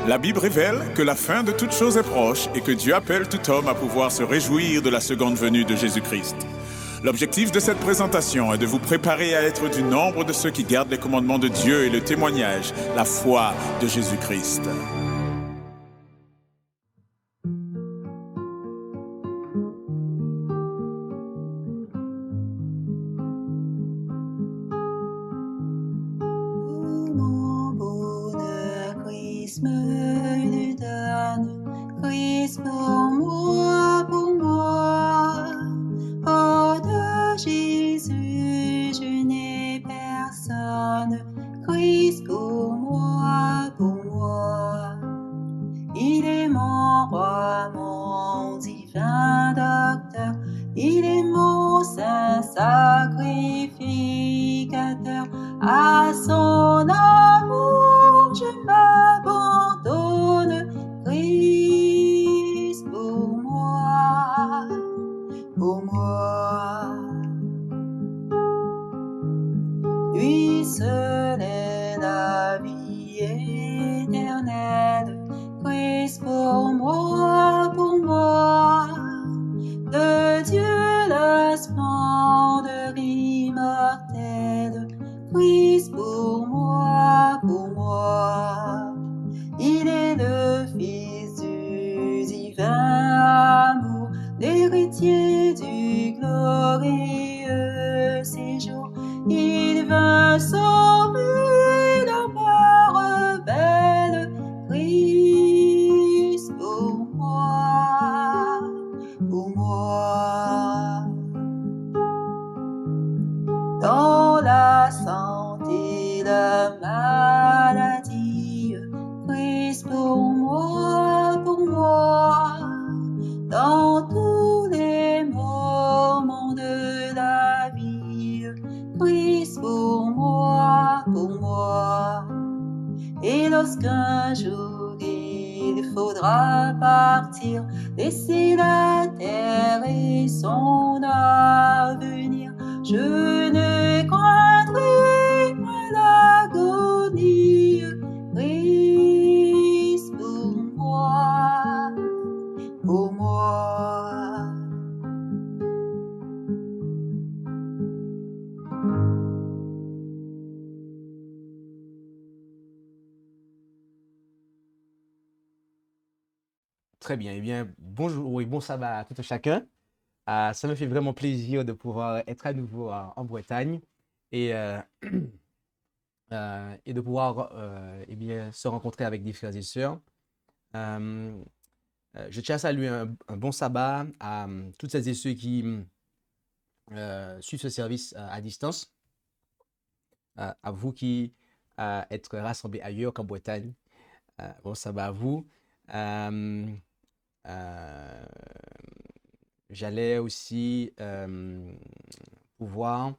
La Bible révèle que la fin de toute chose est proche et que Dieu appelle tout homme à pouvoir se réjouir de la seconde venue de Jésus-Christ. L'objectif de cette présentation est de vous préparer à être du nombre de ceux qui gardent les commandements de Dieu et le témoignage, la foi de Jésus-Christ. Mon bonheur, Christ me le donne, Christ pour moi, pour moi. Hors de Jésus, je n'ai personne, Christ pour moi, pour moi. Il est mon roi, mon divin docteur, il est mon saint sacrificateur. À son amour je m'abandonne, Christ pour moi, pour moi. Lui seul est la vie éternelle, Christ pour moi, pour moi. De Dieu la splendeur immortelle, Christ pour moi, pour moi. Il est le Fils du divin amour, l'héritier du glorieux séjour. Il vint sauver l'homme rebelle, Christ pour moi, pour moi. Dans la santé, la maladie, Christ pour moi, pour moi. Dans tous les moments de la vie, Christ pour moi, pour moi. Et lorsqu'un jour il faudra partir, laisser la terre et son avenir, je ne craindrai point l'agonie, Christ pour moi, pour moi. Très bien. Eh bien, bonjour et bon sabbat à tout un chacun. Ça me fait vraiment plaisir de pouvoir être à nouveau en Bretagne et, et de pouvoir eh bien, se rencontrer avec des frères et sœurs. Euh, je tiens à saluer un bon sabbat à toutes celles et ceux qui suivent ce service à distance, à vous qui êtes rassemblés ailleurs qu'en Bretagne. Bon sabbat à vous. Euh, euh, J'allais aussi pouvoir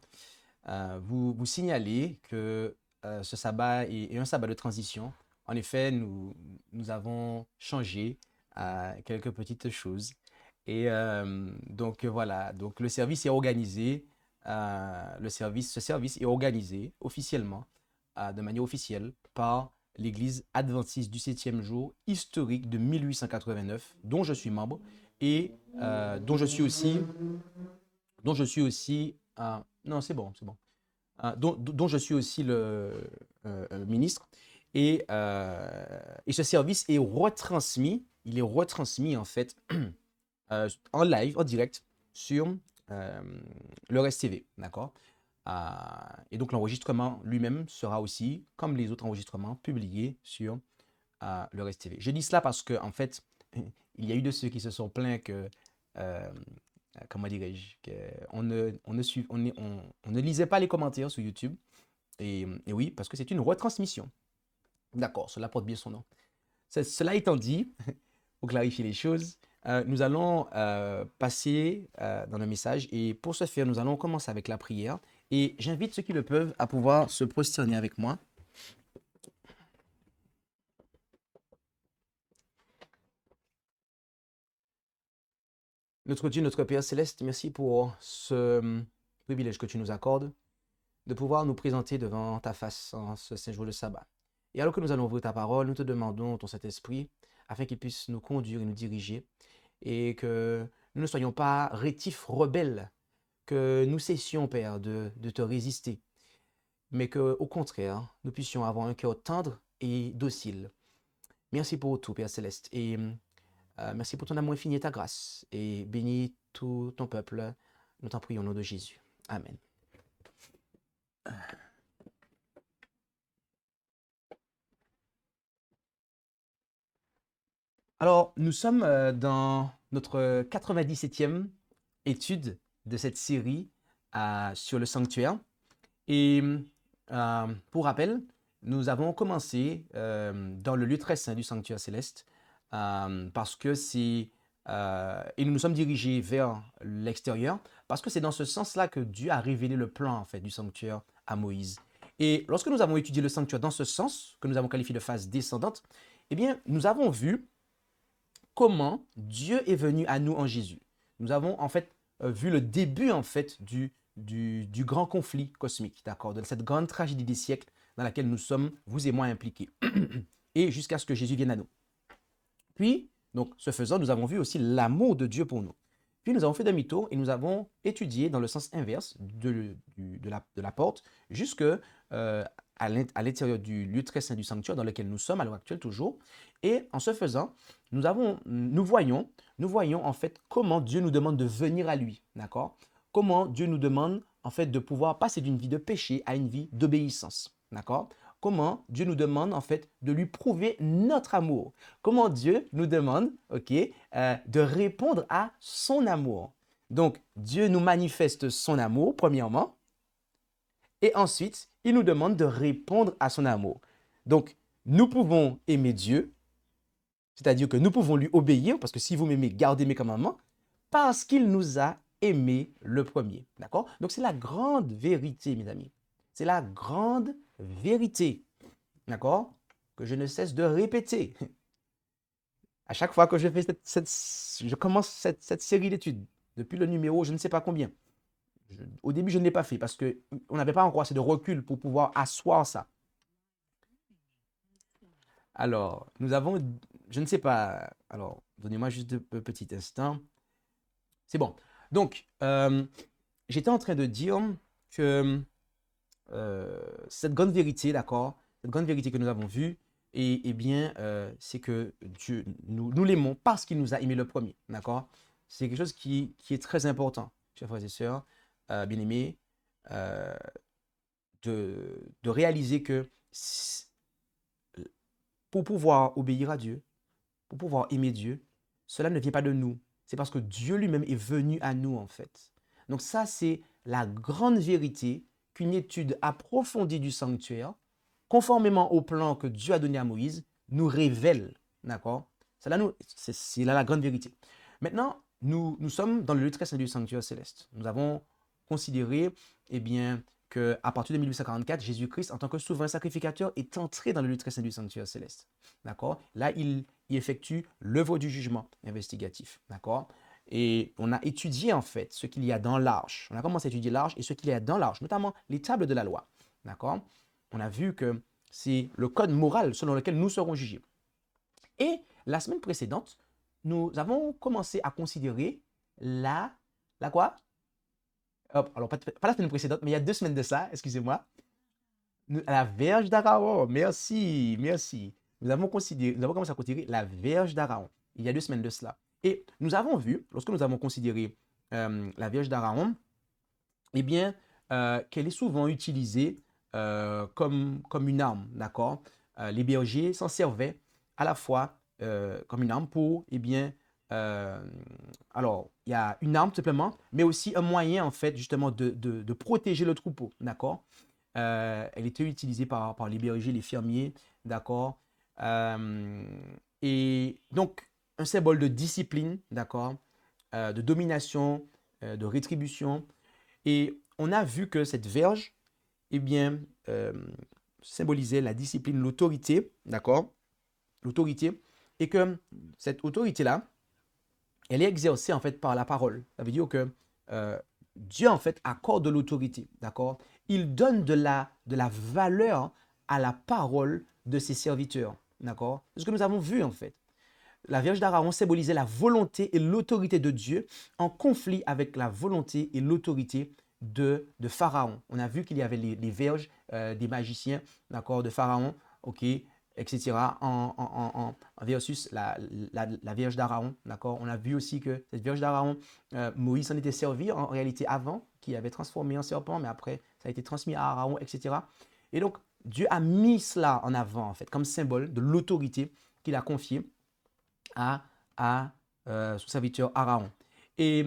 vous signaler que ce sabbat est un sabbat de transition. En effet, nous avons changé quelques petites choses. Et donc voilà, donc le service est organisé, ce service est organisé officiellement, de manière officielle, par l'Église adventiste du 7e jour historique de 1889, dont je suis membre et dont je suis aussi, non c'est bon, dont je suis aussi le ministre. Et ce service est retransmis, il est retransmis en fait en live, en direct sur le TV, d'accord. Et donc l'enregistrement lui-même sera aussi, comme les autres enregistrements, publié sur le TV. Je dis cela parce que en fait, il y a eu de ceux qui se sont plaints que, comment dirais-je, qu'on on ne lisait pas les commentaires sur YouTube. Et oui, parce que c'est une retransmission. D'accord, cela porte bien son nom. Cela étant dit, pour clarifier les choses, nous allons passer dans le message. Et pour ce faire, nous allons commencer avec la prière. Et j'invite ceux qui le peuvent à pouvoir se prosterner avec moi. Notre Dieu, notre Père Céleste, merci pour ce privilège que tu nous accordes de pouvoir nous présenter devant ta face en ce saint jour de sabbat. Et alors que nous allons ouvrir ta parole, nous te demandons ton Saint-Esprit afin qu'il puisse nous conduire et nous diriger et que nous ne soyons pas rétifs, rebelles, que nous cessions, Père, de te résister, mais qu'au contraire, nous puissions avoir un cœur tendre et docile. Merci pour tout, Père Céleste, et merci pour ton amour infini et ta grâce, et bénis tout ton peuple, nous t'en prions au nom de Jésus. Amen. Alors, nous sommes dans notre 97e étude de cette série sur le sanctuaire. Et pour rappel, nous avons commencé dans le lieu très saint du sanctuaire céleste parce que et nous nous sommes dirigés vers l'extérieur parce que c'est dans ce sens-là que Dieu a révélé le plan en fait du sanctuaire à Moïse. Et lorsque nous avons étudié le sanctuaire dans ce sens, que nous avons qualifié de phase descendante, eh bien, nous avons vu comment Dieu est venu à nous en Jésus. Nous avons en fait vu le début en fait du grand conflit cosmique, d'accord, de cette grande tragédie des siècles dans laquelle nous sommes, vous et moi, impliqués, et jusqu'à ce que Jésus vienne à nous. Puis, donc, ce faisant, nous avons vu aussi l'amour de Dieu pour nous. Puis, nous avons fait demi-tour et nous avons étudié dans le sens inverse de la porte jusque à l'intérieur du lieu très saint du sanctuaire dans lequel nous sommes à l'heure actuelle toujours. Et en ce faisant, nous voyons en fait comment Dieu nous demande de venir à lui, d'accord? Comment Dieu nous demande en fait de pouvoir passer d'une vie de péché à une vie d'obéissance, d'accord? Comment Dieu nous demande en fait de lui prouver notre amour. Comment Dieu nous demande, ok, de répondre à son amour. Donc Dieu nous manifeste son amour premièrement, et ensuite il nous demande de répondre à son amour. Donc nous pouvons aimer Dieu, c'est-à-dire que nous pouvons lui obéir, parce que si vous m'aimez, gardez mes commandements, parce qu'il nous a aimés le premier. D'accord? Donc c'est la grande vérité, mes amis. C'est la grande vérité. D'accord? Que je ne cesse de répéter. À chaque fois que je fais je commence cette série d'études, depuis le numéro, je ne sais pas combien. Au début, je ne l'ai pas fait parce qu'on n'avait pas encore assez de recul pour pouvoir asseoir ça. Alors, nous avons, je ne sais pas, alors, donnez-moi juste un petit instant. C'est bon. Donc, j'étais en train de dire que cette grande vérité, d'accord, cette grande vérité que nous avons vue, eh bien, c'est que Dieu, nous l'aimons parce qu'il nous a aimés le premier, d'accord? C'est quelque chose qui est très important, chers frères et sœurs, bien-aimés, de réaliser que pour pouvoir obéir à Dieu, pour pouvoir aimer Dieu, cela ne vient pas de nous. C'est parce que Dieu lui-même est venu à nous, en fait. Donc ça, c'est la grande vérité qu'une étude approfondie du sanctuaire, conformément au plan que Dieu a donné à Moïse, nous révèle. D'accord? C'est là la grande vérité. Maintenant, nous sommes dans le lieu très saint du sanctuaire céleste. Nous avons considéré, eh bien, qu'à partir de 1844, Jésus-Christ, en tant que souverain sacrificateur, est entré dans le lieu très saint du sanctuaire céleste. D'accord? Là, il effectue l'œuvre du jugement investigatif. D'accord? Et on a étudié, en fait, ce qu'il y a dans l'arche. On a commencé à étudier l'arche et ce qu'il y a dans l'arche, notamment les tables de la loi. D'accord? On a vu que c'est le code moral selon lequel nous serons jugés. Et la semaine précédente, nous avons commencé à considérer la quoi? Alors, pas la semaine précédente, mais il y a 2 semaines de ça, excusez-moi. La verge d'Aaron, merci. Nous avons commencé à considérer la verge d'Aaron. Il y a 2 semaines de cela. Et nous avons vu, lorsque nous avons considéré la verge d'Aaron, eh bien, qu'elle est souvent utilisée comme une arme, d'accord? Les bergers s'en servaient à la fois comme une arme pour, eh bien, alors, il y a une arme tout simplement, mais aussi un moyen, en fait, justement, de protéger le troupeau, d'accord? Elle était utilisée par les bergers, les fermiers, d'accord? Et donc, un symbole de discipline, d'accord? De domination, de rétribution. Et on a vu que cette verge, eh bien, symbolisait la discipline, l'autorité, d'accord? L'autorité. Et que cette autorité-là, elle est exercée en fait par la parole. Ça veut dire que Dieu en fait accorde de l'autorité, d'accord? Il donne de la valeur à la parole de ses serviteurs. D'accord? C'est ce que nous avons vu en fait. La Vierge d'Aaron symbolisait la volonté et l'autorité de Dieu en conflit avec la volonté et l'autorité de Pharaon. On a vu qu'il y avait les vierges des magiciens, d'accord, de Pharaon, ok, etc., versus la Vierge d'Aaron, d'accord. On a vu aussi que cette Vierge d'Aaron, Moïse s'en était servi en réalité avant, qui avait transformé en serpent, mais après, ça a été transmis à Aaron, etc. Et donc, Dieu a mis cela en avant, en fait, comme symbole de l'autorité qu'il a confiée à son serviteur Aaron. Et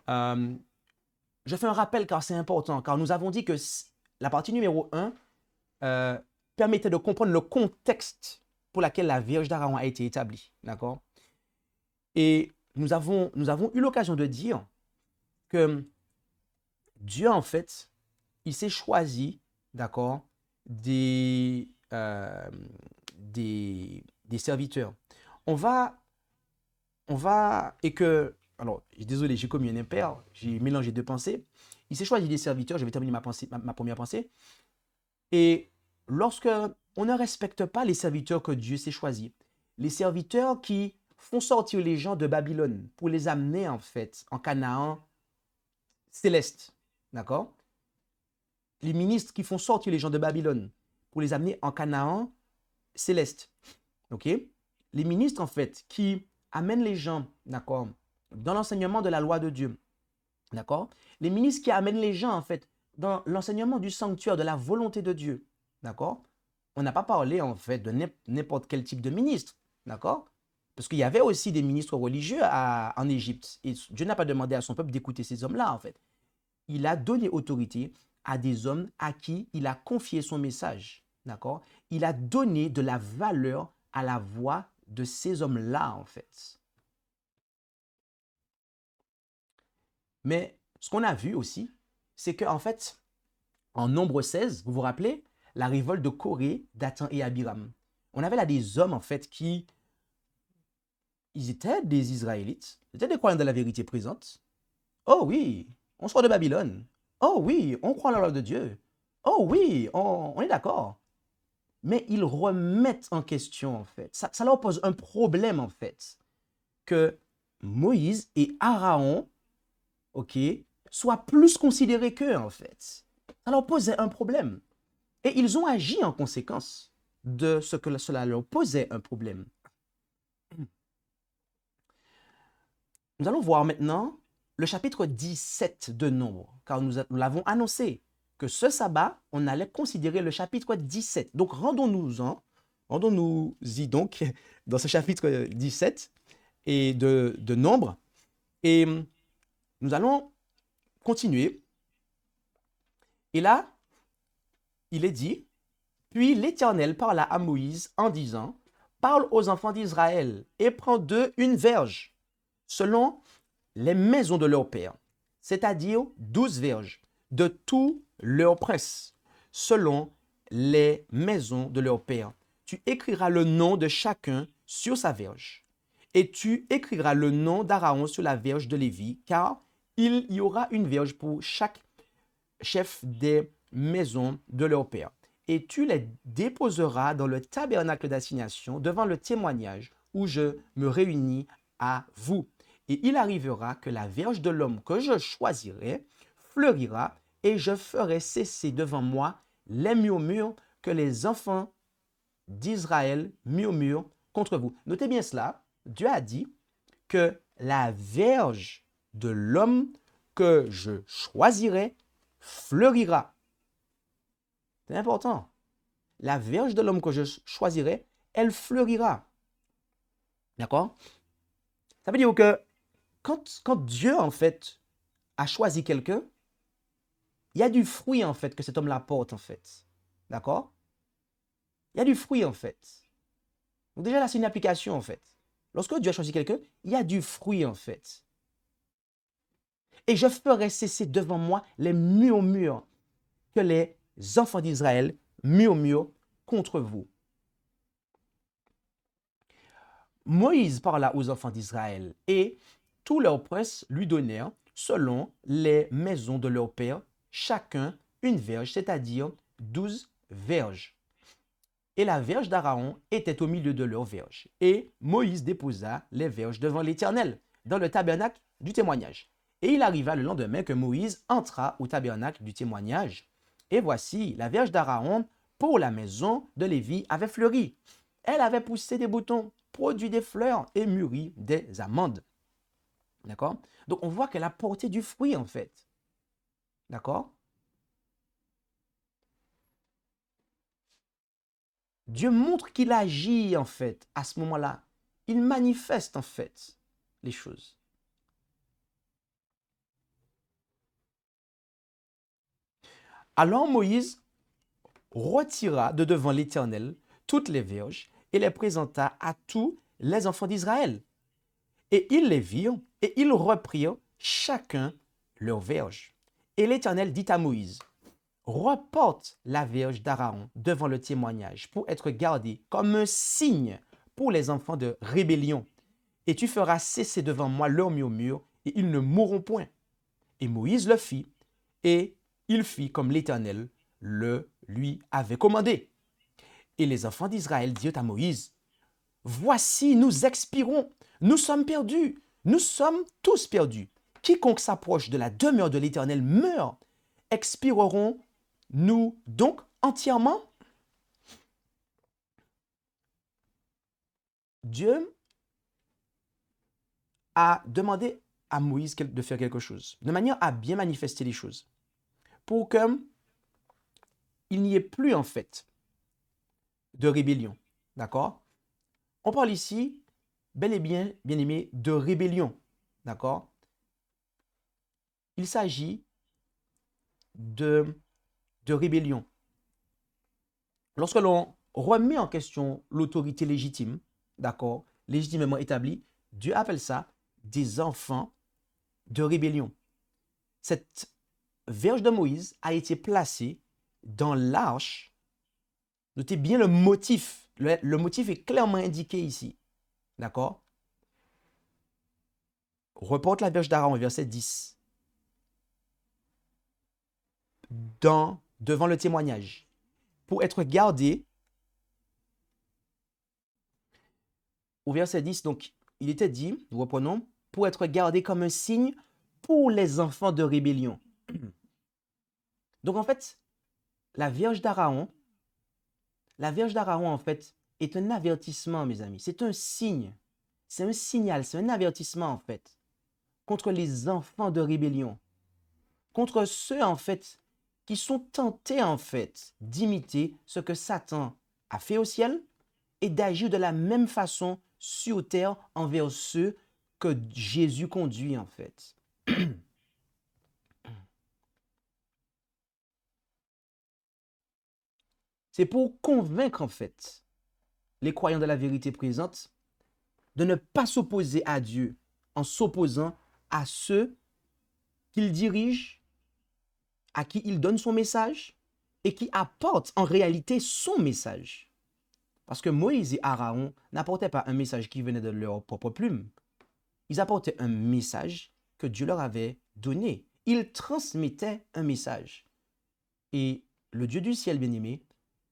je fais un rappel car c'est important, car nous avons dit que la partie numéro 1 permettait de comprendre le contexte pour lequel la Vierge d'Aaron a été établie. D'accord? Et nous avons eu l'occasion de dire que Dieu, en fait, il s'est choisi, d'accord, des serviteurs. Alors, désolé, j'ai commis un impair, j'ai mélangé deux pensées. Il s'est choisi des serviteurs, je vais terminer ma première pensée. Et lorsque on ne respecte pas les serviteurs que Dieu s'est choisis, les serviteurs qui font sortir les gens de Babylone pour les amener en fait en Canaan céleste, d'accord? Les ministres qui font sortir les gens de Babylone pour les amener en Canaan céleste, ok? Les ministres en fait qui amènent les gens, d'accord, dans l'enseignement de la loi de Dieu, d'accord? Les ministres qui amènent les gens en fait dans l'enseignement du sanctuaire, de la volonté de Dieu, d'accord? On n'a pas parlé en fait de n'importe quel type de ministre, d'accord? Parce qu'il y avait aussi des ministres religieux en Égypte. Et Dieu n'a pas demandé à son peuple d'écouter ces hommes-là, en fait. Il a donné autorité à des hommes à qui il a confié son message, d'accord? Il a donné de la valeur à la voix de ces hommes-là, en fait. Mais ce qu'on a vu aussi, c'est qu'en fait, en Nombre 16, vous vous rappelez, la révolte de Corée, Dathan et Abiram. On avait là des hommes, en fait, qui... Ils étaient des Israélites, ils étaient des croyants de la vérité présente. Oh oui, on sort de Babylone. Oh oui, on croit en la loi de Dieu. Oh oui, on est d'accord. Mais ils remettent en question, en fait. Ça leur pose un problème, en fait, que Moïse et Aaron, ok, soient plus considérés qu'eux, en fait. Ça leur posait un problème. Et ils ont agi en conséquence de ce que cela leur posait un problème. Nous allons voir maintenant le chapitre 17 de Nombre, car nous l'avons annoncé que ce sabbat, on allait considérer le chapitre 17. Donc, rendons-nous-y donc dans ce chapitre 17 et de Nombre. Et nous allons continuer. Et là, il est dit, puis l'Éternel parla à Moïse en disant, parle aux enfants d'Israël et prends d'eux une verge selon les maisons de leurs pères, c'est-à-dire 12 verges de tous leurs princes, selon les maisons de leurs pères. Tu écriras le nom de chacun sur sa verge, et tu écriras le nom d'Aaron sur la verge de Lévi, car il y aura une verge pour chaque chef des maisons de leur père. Et tu les déposeras dans le tabernacle d'assignation devant le témoignage où je me réunis à vous. Et il arrivera que la verge de l'homme que je choisirai fleurira et je ferai cesser devant moi les murmures que les enfants d'Israël murmurent contre vous. Notez bien cela, Dieu a dit que la verge de l'homme que je choisirai fleurira. C'est important. La verge de l'homme que je choisirai, elle fleurira. D'accord? Ça veut dire que quand Dieu, en fait, a choisi quelqu'un, il y a du fruit, en fait, que cet homme-là porte, en fait. D'accord? Il y a du fruit, en fait. Donc déjà, là, c'est une application, en fait. Lorsque Dieu a choisi quelqu'un, il y a du fruit, en fait. Et je ferai cesser devant moi les murmures que les enfants d'Israël murmurent contre vous. Moïse parla aux enfants d'Israël et tous leurs princes lui donnèrent, selon les maisons de leur père, chacun une verge, c'est-à-dire 12 verges. et la verge d'Aaron était au milieu de leurs verges. Et Moïse déposa les verges devant l'Éternel, dans le tabernacle du témoignage. Et il arriva le lendemain que Moïse entra au tabernacle du témoignage. Et voici, la verge d'Aaron pour la maison de Lévi avait fleuri. Elle avait poussé des boutons, produit des fleurs et mûri des amandes. D'accord? Donc, on voit qu'elle a porté du fruit, en fait. D'accord? Dieu montre qu'il agit, en fait, à ce moment-là. Il manifeste, en fait, les choses. Alors Moïse retira de devant l'Éternel toutes les verges et les présenta à tous les enfants d'Israël. Et ils les virent, et ils reprirent chacun leur verge. Et l'Éternel dit à Moïse, reporte la verge d'Aaron devant le témoignage pour être gardée comme un signe pour les enfants de rébellion. Et tu feras cesser devant moi leur murmure, et ils ne mourront point. Et Moïse le fit, et il fit comme l'Éternel le lui avait commandé. Et les enfants d'Israël dirent à Moïse, voici, nous expirons, nous sommes perdus, nous sommes tous perdus. Quiconque s'approche de la demeure de l'Éternel meurt. Expirerons-nous donc entièrement? Dieu a demandé à Moïse de faire quelque chose, de manière à bien manifester les choses, pour qu'il n'y ait plus en fait de rébellion. D'accord? On parle ici, bel et bien, bien aimé, de rébellion. D'accord? Il s'agit de rébellion. Lorsque l'on remet en question l'autorité légitime, d'accord, légitimement établie, Dieu appelle ça des enfants de rébellion. Cette verge de Moïse a été placée dans l'arche. Notez bien le motif. Le motif est clairement indiqué ici. D'accord? Reporte la verge d'Aaron, verset 10. Devant le témoignage, pour être gardé. Au verset 10, donc, il était dit, nous reprenons, pour être gardé comme un signe pour les enfants de rébellion. Donc, en fait, la verge d'Aaron, en fait, est un avertissement, mes amis. C'est un signe. C'est un signal, c'est un avertissement, en fait, contre les enfants de rébellion. Contre ceux, en fait, qui sont tentés, en fait, d'imiter ce que Satan a fait au ciel et d'agir de la même façon sur terre envers ceux que Jésus conduit, en fait. C'est pour convaincre, en fait, les croyants de la vérité présente de ne pas s'opposer à Dieu en s'opposant à ceux qu'il dirige, à qui il donne son message et qui apportent en réalité son message. Parce que Moïse et Aaron n'apportaient pas un message qui venait de leur propre plume. Ils apportaient un message que Dieu leur avait donné. Ils transmettaient un message. Et le Dieu du ciel bien-aimé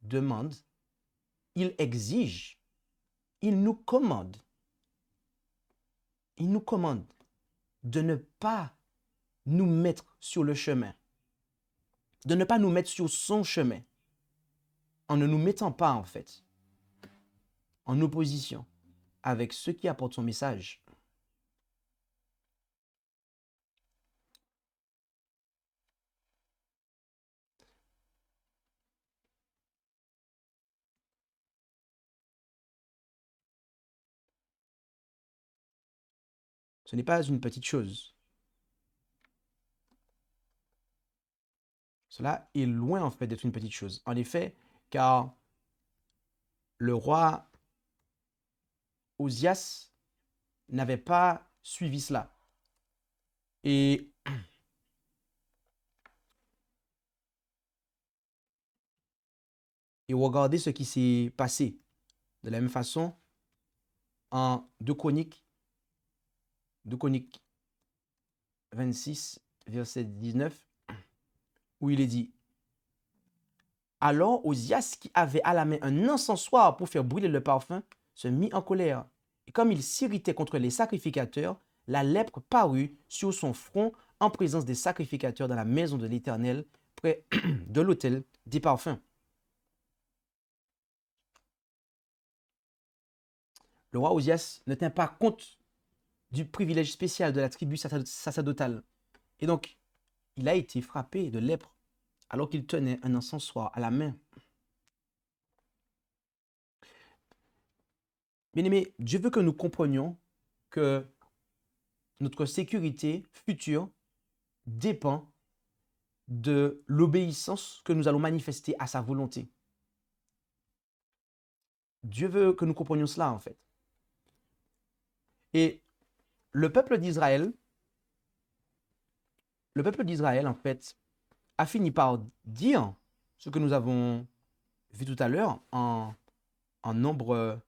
demande, il exige, il nous commande de ne pas nous mettre sur le chemin, de ne pas nous mettre sur son chemin, en ne nous mettant pas en fait en opposition avec ceux qui apportent son message. Ce n'est pas une petite chose. Cela est loin en fait d'être une petite chose. En effet, car le roi Osias n'avait pas suivi cela. Et regardez ce qui s'est passé. De la même façon, en 2 Chroniques 26, verset 19, où il est dit, Alors Osias, qui avait à la main un encensoir pour faire brûler le parfum, se mit en colère. Et comme il s'irritait contre les sacrificateurs, la lèpre parut sur son front en présence des sacrificateurs dans la maison de l'Éternel, près de l'autel des parfums. Le roi Osias ne tint pas compte du privilège spécial de la tribu sacerdotale. Et donc, il a été frappé de lèpre alors qu'il tenait un encensoir à la main. Bien-aimés, Dieu veut que nous comprenions que notre sécurité future dépend de l'obéissance que nous allons manifester à sa volonté. Dieu veut que nous comprenions cela, en fait. Et le peuple d'Israël, en fait, a fini par dire ce que nous avons vu tout à l'heure en nombre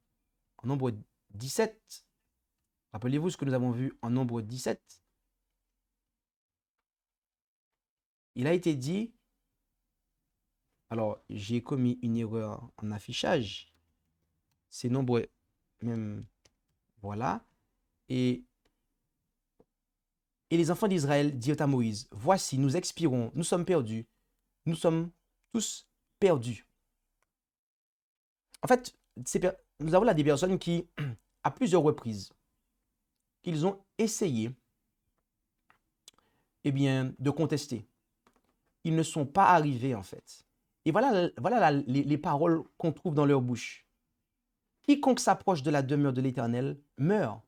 17. Rappelez-vous ce que nous avons vu en nombre 17. Il a été dit, alors j'ai commis une erreur en affichage, c'est nombre même, voilà, et les enfants d'Israël dirent à Moïse, voici, nous expirons, nous sommes perdus, nous sommes tous perdus. En fait, nous avons là des personnes qui, à plusieurs reprises, qu'ils ont essayé de contester. Ils ne sont pas arrivés, en fait. Et voilà les paroles qu'on trouve dans leur bouche. Quiconque s'approche de la demeure de l'Éternel meurt.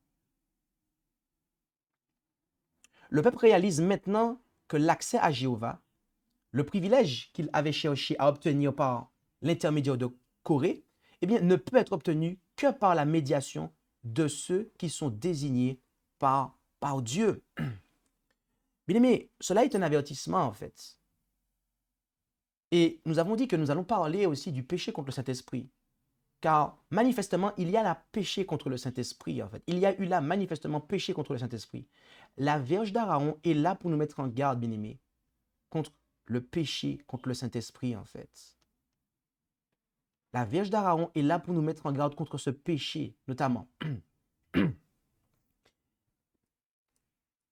Le peuple réalise maintenant que l'accès à Jéhovah, le privilège qu'il avait cherché à obtenir par l'intermédiaire de Corée, ne peut être obtenu que par la médiation de ceux qui sont désignés par Dieu. Bien aimé, cela est un avertissement en fait. Et nous avons dit que nous allons parler aussi du péché contre le Saint-Esprit. Car manifestement, il y a la péché contre le Saint-Esprit en fait. Il y a eu là manifestement péché contre le Saint-Esprit. La Vierge d'Aaron est là pour nous mettre en garde, bien aimé, contre le péché contre le Saint-Esprit en fait. La Vierge d'Aaron est là pour nous mettre en garde contre ce péché, notamment.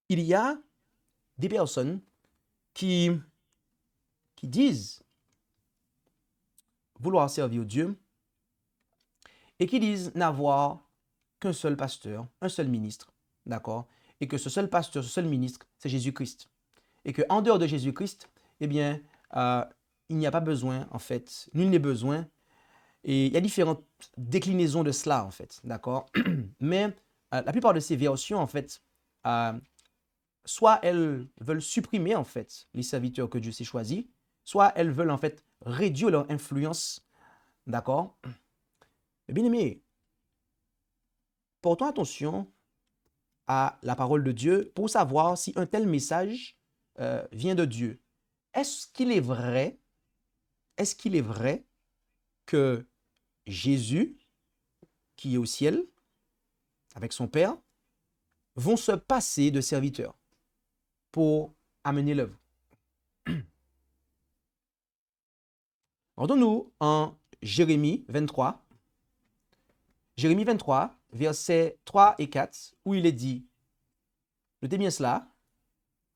Il y a des personnes qui disent vouloir servir Dieu et qui disent n'avoir qu'un seul pasteur, un seul ministre, d'accord? Et que ce seul pasteur, ce seul ministre, c'est Jésus-Christ. Et qu'en dehors de Jésus-Christ, il n'y a pas besoin, en fait, nul n'est besoin. Et il y a différentes déclinaisons de cela, en fait, d'accord? Mais la plupart de ces versions, en fait, soit elles veulent supprimer, en fait, les serviteurs que Dieu s'est choisis, soit elles veulent, en fait, réduire leur influence, d'accord? Mais bien aimé, portons attention à la parole de Dieu pour savoir si un tel message vient de Dieu. Est-ce qu'il est vrai que Jésus, qui est au ciel, avec son Père, vont se passer de serviteurs pour amener l'œuvre? Rendons-nous en Jérémie 23. Jérémie 23, versets 3 et 4, où il est dit, notez bien cela,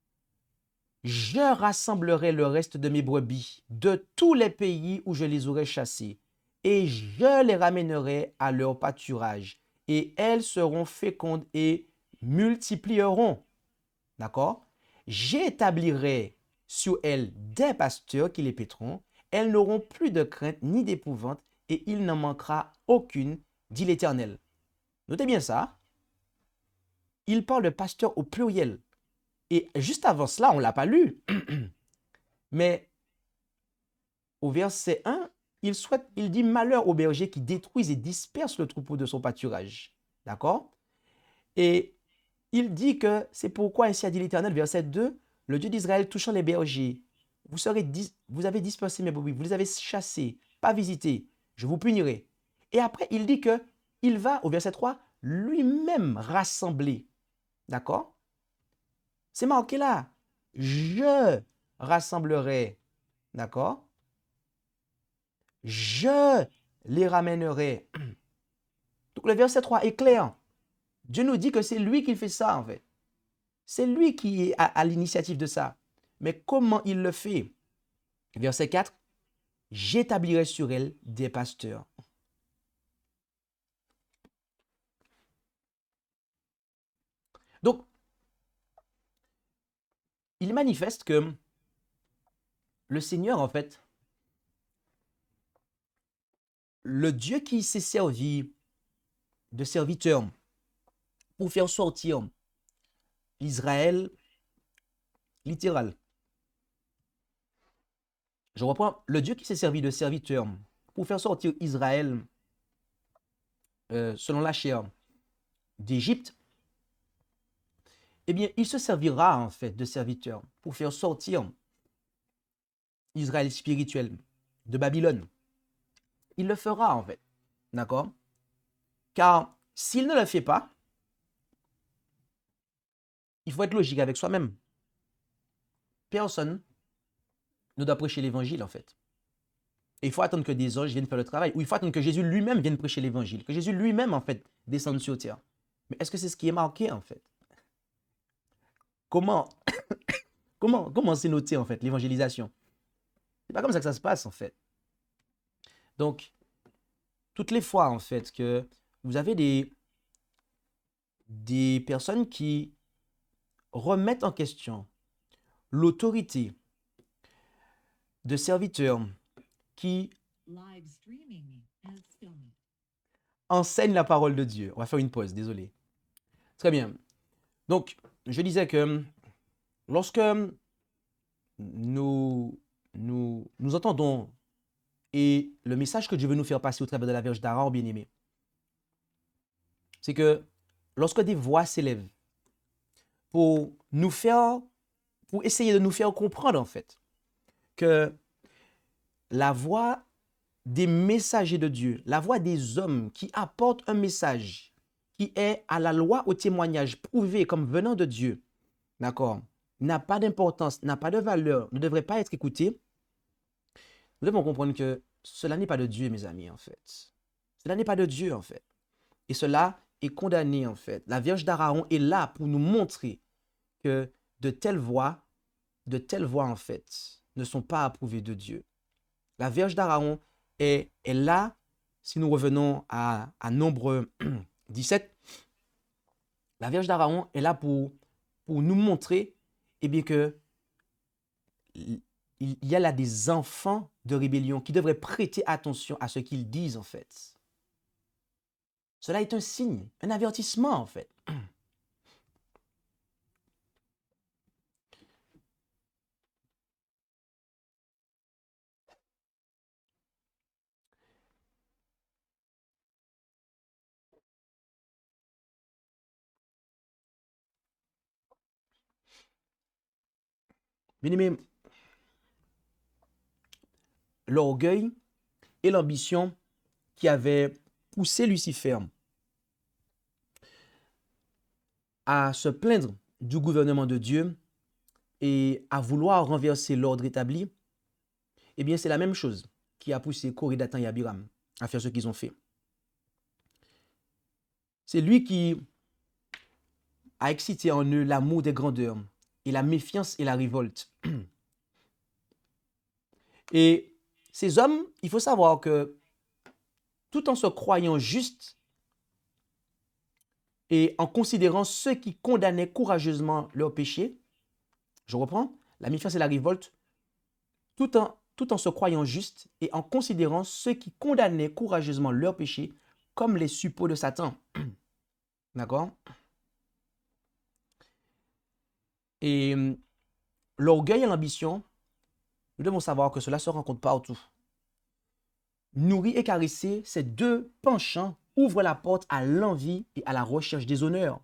« Je rassemblerai le reste de mes brebis de tous les pays où je les aurai chassées, et je les ramènerai à leur pâturage, et elles seront fécondes et multiplieront. » D'accord? « J'établirai sur elles des pasteurs qui les paîtront, elles n'auront plus de crainte ni d'épouvante, et il n'en manquera aucune, dit l'Éternel. » Notez bien ça. Il parle de pasteur au pluriel. Et juste avant cela, on ne l'a pas lu. Mais au verset 1, il dit « Malheur au berger qui détruisent et dispersent le troupeau de son pâturage. » D'accord? Et il dit que c'est pourquoi ainsi a dit l'Éternel, verset 2, « Le Dieu d'Israël touchant les bergers, vous avez dispersé mes brebis, vous les avez chassés, pas visités, je vous punirai. » Et après, il dit que il va, au verset 3, lui-même rassembler. D'accord? C'est marqué là. Je rassemblerai. D'accord? je les ramènerai. Donc le verset 3 est clair. Dieu nous dit que c'est lui qui fait ça, en fait. C'est lui qui est à l'initiative de ça. Mais comment il le fait? Verset 4, j'établirai sur elle des pasteurs. Donc, il manifeste que le Seigneur, en fait, le Dieu qui s'est servi de serviteurs pour faire sortir l'Israël littéral. Je reprends, le Dieu qui s'est servi de serviteurs pour faire sortir Israël selon la chair d'Égypte, eh bien, il se servira en fait de serviteurs pour faire sortir Israël spirituel de Babylone. Il le fera en fait, d'accord? Car s'il ne le fait pas, il faut être logique avec soi-même. Personne ne doit prêcher l'évangile en fait. Et il faut attendre que des anges viennent faire le travail, ou il faut attendre que Jésus lui-même vienne prêcher l'évangile, que Jésus lui-même en fait descende sur terre. Mais est-ce que c'est ce qui est marqué en fait? Comment c'est noté en fait l'évangélisation? C'est pas comme ça que ça se passe en fait. Donc, toutes les fois en fait que vous avez des personnes qui remettent en question l'autorité de serviteurs qui enseignent la parole de Dieu. On va faire une pause, désolé. Très bien. Donc, je disais que lorsque nous entendons et le message que Dieu veut nous faire passer au travers de la Vierge d'Aaron, bien-aimé, c'est que lorsque des voix s'élèvent pour essayer de nous faire comprendre en fait que la voix des messagers de Dieu, la voix des hommes qui apportent un message qui est à la loi, au témoignage prouvé comme venant de Dieu, d'accord, n'a pas d'importance, n'a pas de valeur, ne devrait pas être écouté, nous devons comprendre que cela n'est pas de Dieu, mes amis, en fait. Cela n'est pas de Dieu, en fait. Et cela est condamné, en fait. La Vierge d'Aaron est là pour nous montrer que de telles voix, en fait, ne sont pas approuvées de Dieu. La Vierge d'Aaron est là, si nous revenons à Nombre 17, la Vierge d'Aaron est là pour nous montrer eh bien, que il y a là des enfants de rébellion qui devraient prêter attention à ce qu'ils disent en fait. Cela est un signe, un avertissement en fait. Bien-aimé, l'orgueil et l'ambition qui avaient poussé Lucifer à se plaindre du gouvernement de Dieu et à vouloir renverser l'ordre établi, eh bien c'est la même chose qui a poussé Coré, Dathan et Abiram à faire ce qu'ils ont fait. C'est lui qui a excité en eux l'amour des grandeurs et la méfiance et la révolte. Et ces hommes, il faut savoir que tout en se croyant justes et en considérant ceux qui condamnaient courageusement leurs péchés, je reprends, la méfiance et la révolte, tout en se croyant justes et en considérant ceux qui condamnaient courageusement leurs péchés comme les suppôts de Satan. D'accord? Et l'orgueil et l'ambition, nous devons savoir que cela se rencontre partout. Nourrir et caresser, ces deux penchants ouvrent la porte à l'envie et à la recherche des honneurs.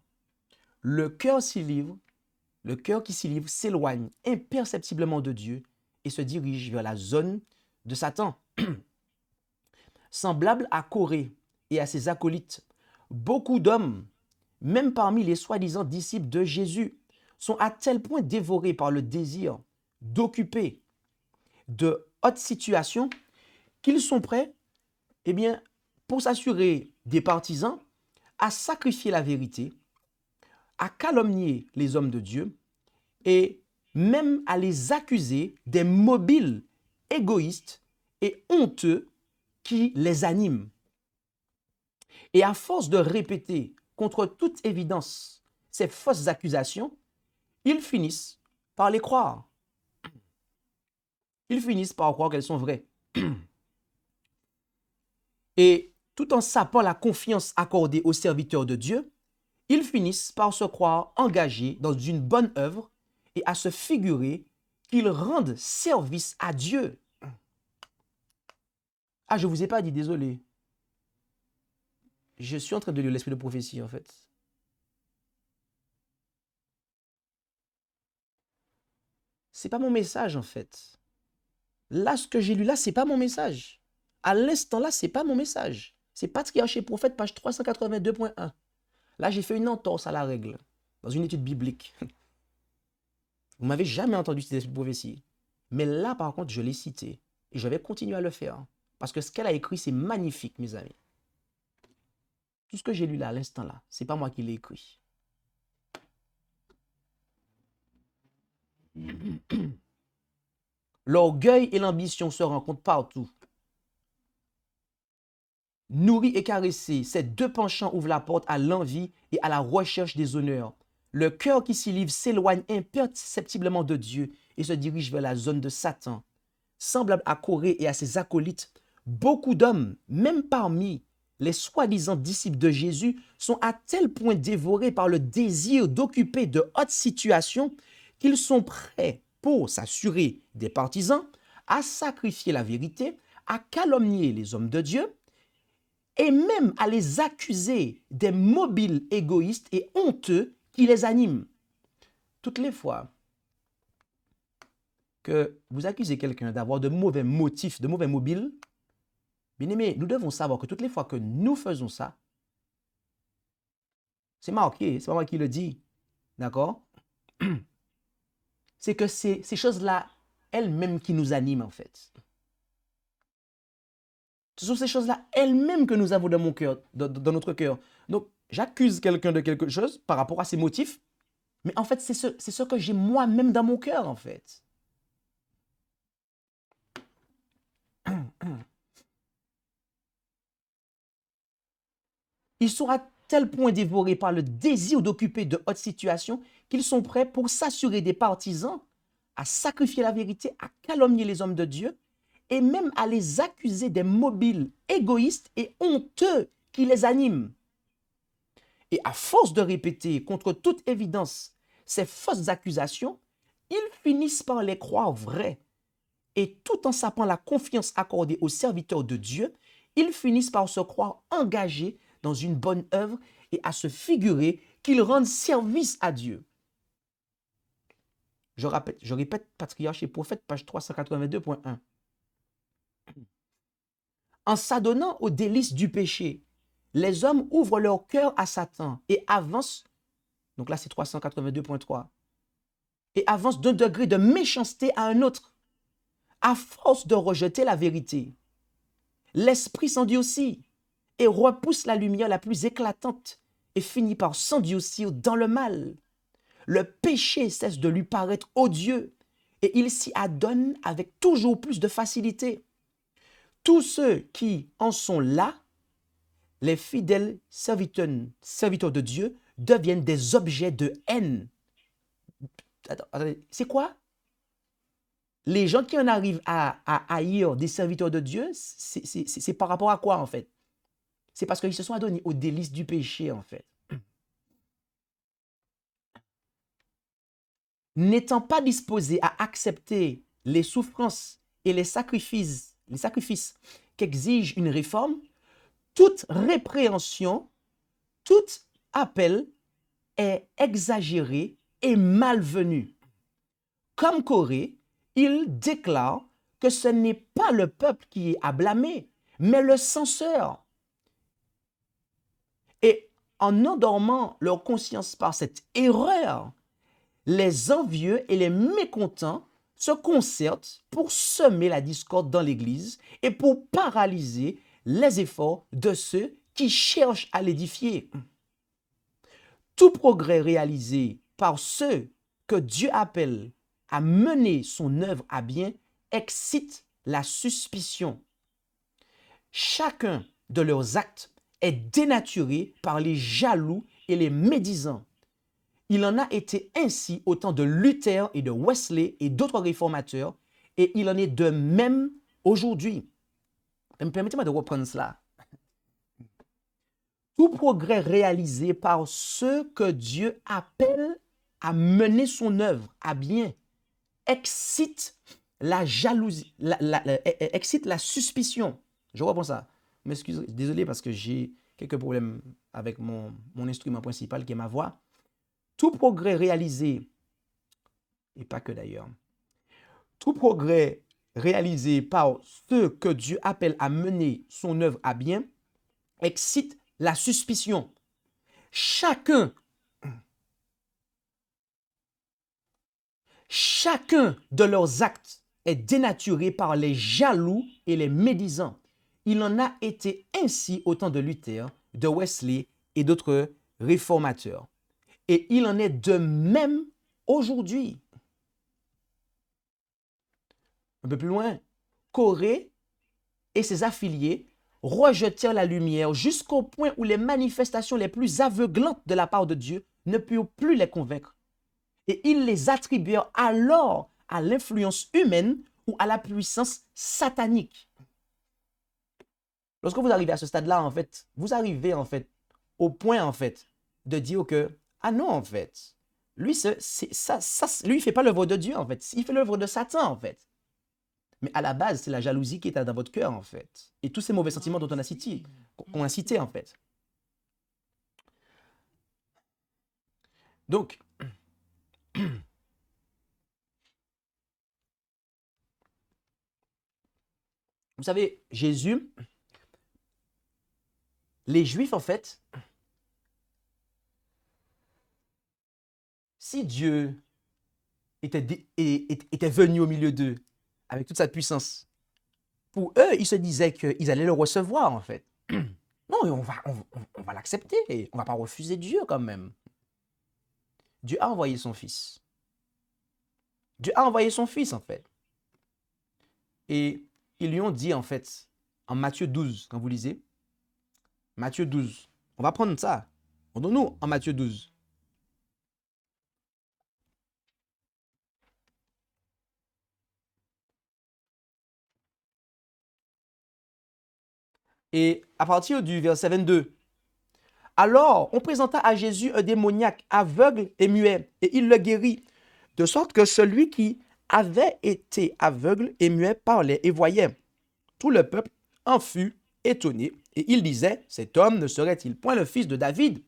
Le cœur qui s'y livre s'éloigne imperceptiblement de Dieu et se dirige vers la zone de Satan. Semblable à Corée et à ses acolytes, beaucoup d'hommes, même parmi les soi-disant disciples de Jésus, sont à tel point dévorés par le désir d'occuper de hautes situations qu'ils sont prêts, eh bien, pour s'assurer des partisans, à sacrifier la vérité, à calomnier les hommes de Dieu et même à les accuser des mobiles égoïstes et honteux qui les animent. Et à force de répéter contre toute évidence ces fausses accusations, ils finissent par les croire. Ils finissent par croire qu'elles sont vraies. Et tout en sapant la confiance accordée aux serviteurs de Dieu, ils finissent par se croire engagés dans une bonne œuvre et à se figurer qu'ils rendent service à Dieu. Ah, je ne vous ai pas dit, désolé. Je suis en train de lire l'esprit de prophétie, en fait. Ce n'est pas mon message, en fait. Là, ce que j'ai lu là, ce n'est pas mon message. À l'instant là, ce n'est pas mon message. C'est Patriarche et Prophète, page 382.1. Là, j'ai fait une entorse à la règle, dans une étude biblique. Vous ne m'avez jamais entendu citer cette prophétie. Mais là, par contre, je l'ai cité. Et je vais continuer à le faire. Parce que ce qu'elle a écrit, c'est magnifique, mes amis. Tout ce que j'ai lu là, à l'instant là, ce n'est pas moi qui l'ai écrit. L'orgueil et l'ambition se rencontrent partout. Nourris et caressés, ces deux penchants ouvrent la porte à l'envie et à la recherche des honneurs. Le cœur qui s'y livre s'éloigne imperceptiblement de Dieu et se dirige vers la zone de Satan. Semblable à Corée et à ses acolytes, beaucoup d'hommes, même parmi les soi-disant disciples de Jésus, sont à tel point dévorés par le désir d'occuper de hautes situations qu'ils sont prêts, pour s'assurer des partisans, à sacrifier la vérité, à calomnier les hommes de Dieu, et même à les accuser des mobiles égoïstes et honteux qui les animent. Toutes les fois que vous accusez quelqu'un d'avoir de mauvais motifs, de mauvais mobiles, bien aimé, nous devons savoir que toutes les fois que nous faisons ça, c'est marqué, c'est pas moi qui le dis, d'accord? C'est que c'est ces choses-là, elles-mêmes qui nous animent en fait. Ce sont ces choses-là elles-mêmes que nous avons dans mon cœur, dans notre cœur. Donc, j'accuse quelqu'un de quelque chose par rapport à ses motifs, mais en fait, c'est ce que j'ai moi-même dans mon cœur, en fait. Ils sont à tel point dévorés par le désir d'occuper de hautes situations qu'ils sont prêts pour s'assurer des partisans, à sacrifier la vérité, à calomnier les hommes de Dieu, et même à les accuser des mobiles égoïstes et honteux qui les animent. Et à force de répéter contre toute évidence ces fausses accusations, ils finissent par les croire vraies. Et tout en sapant la confiance accordée aux serviteurs de Dieu, ils finissent par se croire engagés dans une bonne œuvre et à se figurer qu'ils rendent service à Dieu. Je répète, Patriarche et Prophète, page 382.1. En s'adonnant aux délices du péché, les hommes ouvrent leur cœur à Satan et avancent, donc là c'est 382.3, et avancent d'un degré de méchanceté à un autre, à force de rejeter la vérité. L'esprit s'endurcit et repousse la lumière la plus éclatante et finit par s'endurcir dans le mal. Le péché cesse de lui paraître odieux et il s'y adonne avec toujours plus de facilité. Tous ceux qui en sont là, les fidèles serviteurs de Dieu, deviennent des objets de haine. Attendez, c'est quoi? Les gens qui en arrivent à haïr des serviteurs de Dieu, c'est par rapport à quoi en fait? C'est parce qu'ils se sont adonnés aux délices du péché en fait. N'étant pas disposés à accepter les souffrances et les sacrifices qu'exige une réforme, toute répréhension, tout appel est exagéré et malvenu. Comme Corée, il déclare que ce n'est pas le peuple qui est à blâmer, mais le censeur. Et en endormant leur conscience par cette erreur, les envieux et les mécontents se concertent pour semer la discorde dans l'Église et pour paralyser les efforts de ceux qui cherchent à l'édifier. Tout progrès réalisé par ceux que Dieu appelle à mener son œuvre à bien excite la suspicion. Chacun de leurs actes est dénaturé par les jaloux et les médisants. Il en a été ainsi au temps de Luther et de Wesley et d'autres réformateurs, et il en est de même aujourd'hui. Permettez-moi de reprendre cela. Tout progrès réalisé par ceux que Dieu appelle à mener son œuvre à bien excite la jalousie, excite la suspicion. Je reprends ça. M'excusez, désolé parce que j'ai quelques problèmes avec mon instrument principal qui est ma voix. Tout progrès réalisé, et pas que d'ailleurs, tout progrès réalisé par ceux que Dieu appelle à mener son œuvre à bien excite la suspicion. Chacun de leurs actes est dénaturé par les jaloux et les médisants. Il en a été ainsi au temps de Luther, de Wesley et d'autres réformateurs. Et il en est de même aujourd'hui. Un peu plus loin, Corée et ses affiliés rejetèrent la lumière jusqu'au point où les manifestations les plus aveuglantes de la part de Dieu ne purent plus les convaincre. Et ils les attribuèrent alors à l'influence humaine ou à la puissance satanique. Lorsque vous arrivez à ce stade-là, en fait, vous arrivez en fait au point en fait de dire que ah non en fait, lui lui il fait pas l'œuvre de Dieu en fait, il fait l'œuvre de Satan en fait. Mais à la base, c'est la jalousie qui est dans votre cœur en fait, et tous ces mauvais sentiments dont qu'on a cités en fait. Donc vous savez, Jésus, les Juifs, en fait, si Dieu était venu au milieu d'eux avec toute sa puissance, pour eux, ils se disaient qu'ils allaient le recevoir, en fait. Non, on va l'accepter, on ne va pas refuser Dieu quand même. Dieu a envoyé son Fils. Dieu a envoyé son Fils, en fait. Et ils lui ont dit, en fait, en Matthieu 12, quand vous lisez, Matthieu 12. On va prendre ça. Rendons-nous en Matthieu 12. Et à partir du verset 22. Alors, on présenta à Jésus un démoniaque aveugle et muet, et il le guérit, de sorte que celui qui avait été aveugle et muet parlait et voyait. Tout le peuple en fut étonné, et il disait, cet homme ne serait-il point le fils de David?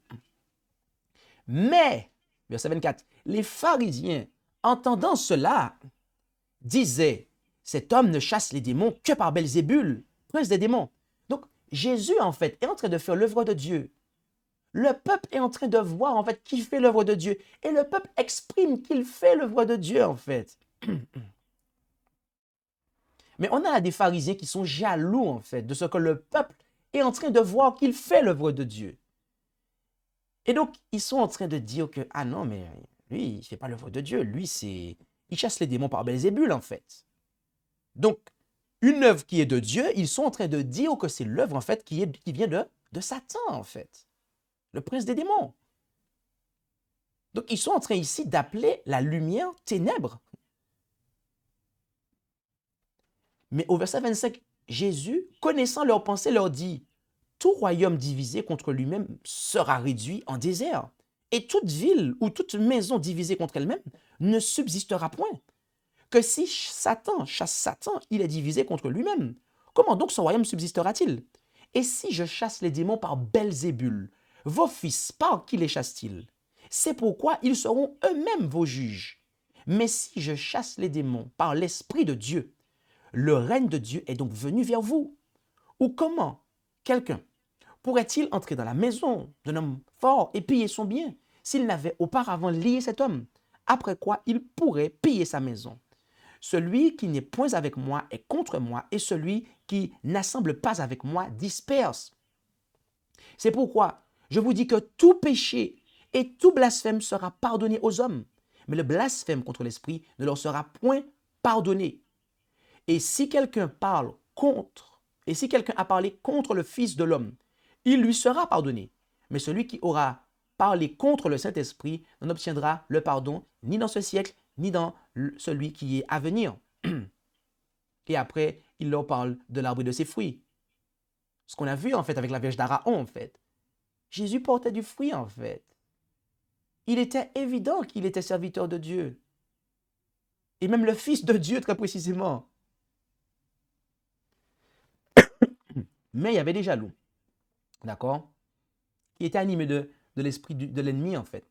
Mais, verset 24, les pharisiens, entendant cela, disaient, cet homme ne chasse les démons que par Belzébul, prince des démons. Donc, Jésus, en fait, est en train de faire l'œuvre de Dieu. Le peuple est en train de voir, en fait, qu'il fait l'œuvre de Dieu. Et le peuple exprime qu'il fait l'œuvre de Dieu, en fait. Mais on a des pharisiens qui sont jaloux, en fait, de ce que le peuple est en train de voir qu'il fait l'œuvre de Dieu. Et donc, ils sont en train de dire que, ah non, mais lui, il ne fait pas l'œuvre de Dieu. Lui, il chasse les démons par Belzébul, en fait. Donc, une œuvre qui est de Dieu, ils sont en train de dire que c'est l'œuvre, en fait, qui vient de Satan, en fait. Le prince des démons. Donc, ils sont en train ici d'appeler la lumière ténèbres. Mais au verset 25, Jésus, connaissant leurs pensées, leur dit, tout royaume divisé contre lui-même sera réduit en désert. Et toute ville ou toute maison divisée contre elle-même ne subsistera point. Que si Satan chasse Satan, il est divisé contre lui-même. Comment donc son royaume subsistera-t-il? Et si je chasse les démons par Belzébul, vos fils, par qui les chassent-ils? C'est pourquoi ils seront eux-mêmes vos juges. Mais si je chasse les démons par l'Esprit de Dieu, le règne de Dieu est donc venu vers vous. Ou comment quelqu'un pourrait-il entrer dans la maison d'un homme fort et piller son bien s'il n'avait auparavant lié cet homme? Après quoi il pourrait piller sa maison. celui qui n'est point avec moi est contre moi, et celui qui n'assemble pas avec moi disperse. C'est pourquoi je vous dis que tout péché et tout blasphème sera pardonné aux hommes, mais le blasphème contre l'Esprit ne leur sera point pardonné. Et si quelqu'un a parlé contre le Fils de l'homme, il lui sera pardonné. Mais celui qui aura parlé contre le Saint-Esprit n'en obtiendra le pardon ni dans ce siècle, ni dans celui qui est à venir. Et après, il leur parle de l'arbre et de ses fruits. Ce qu'on a vu en fait avec la Vierge d'Araon en fait. Jésus portait du fruit en fait. Il était évident qu'il était serviteur de Dieu. Et même le Fils de Dieu très précisément. Mais il y avait des jaloux, d'accord, qui étaient animés de l'esprit de l'ennemi en fait.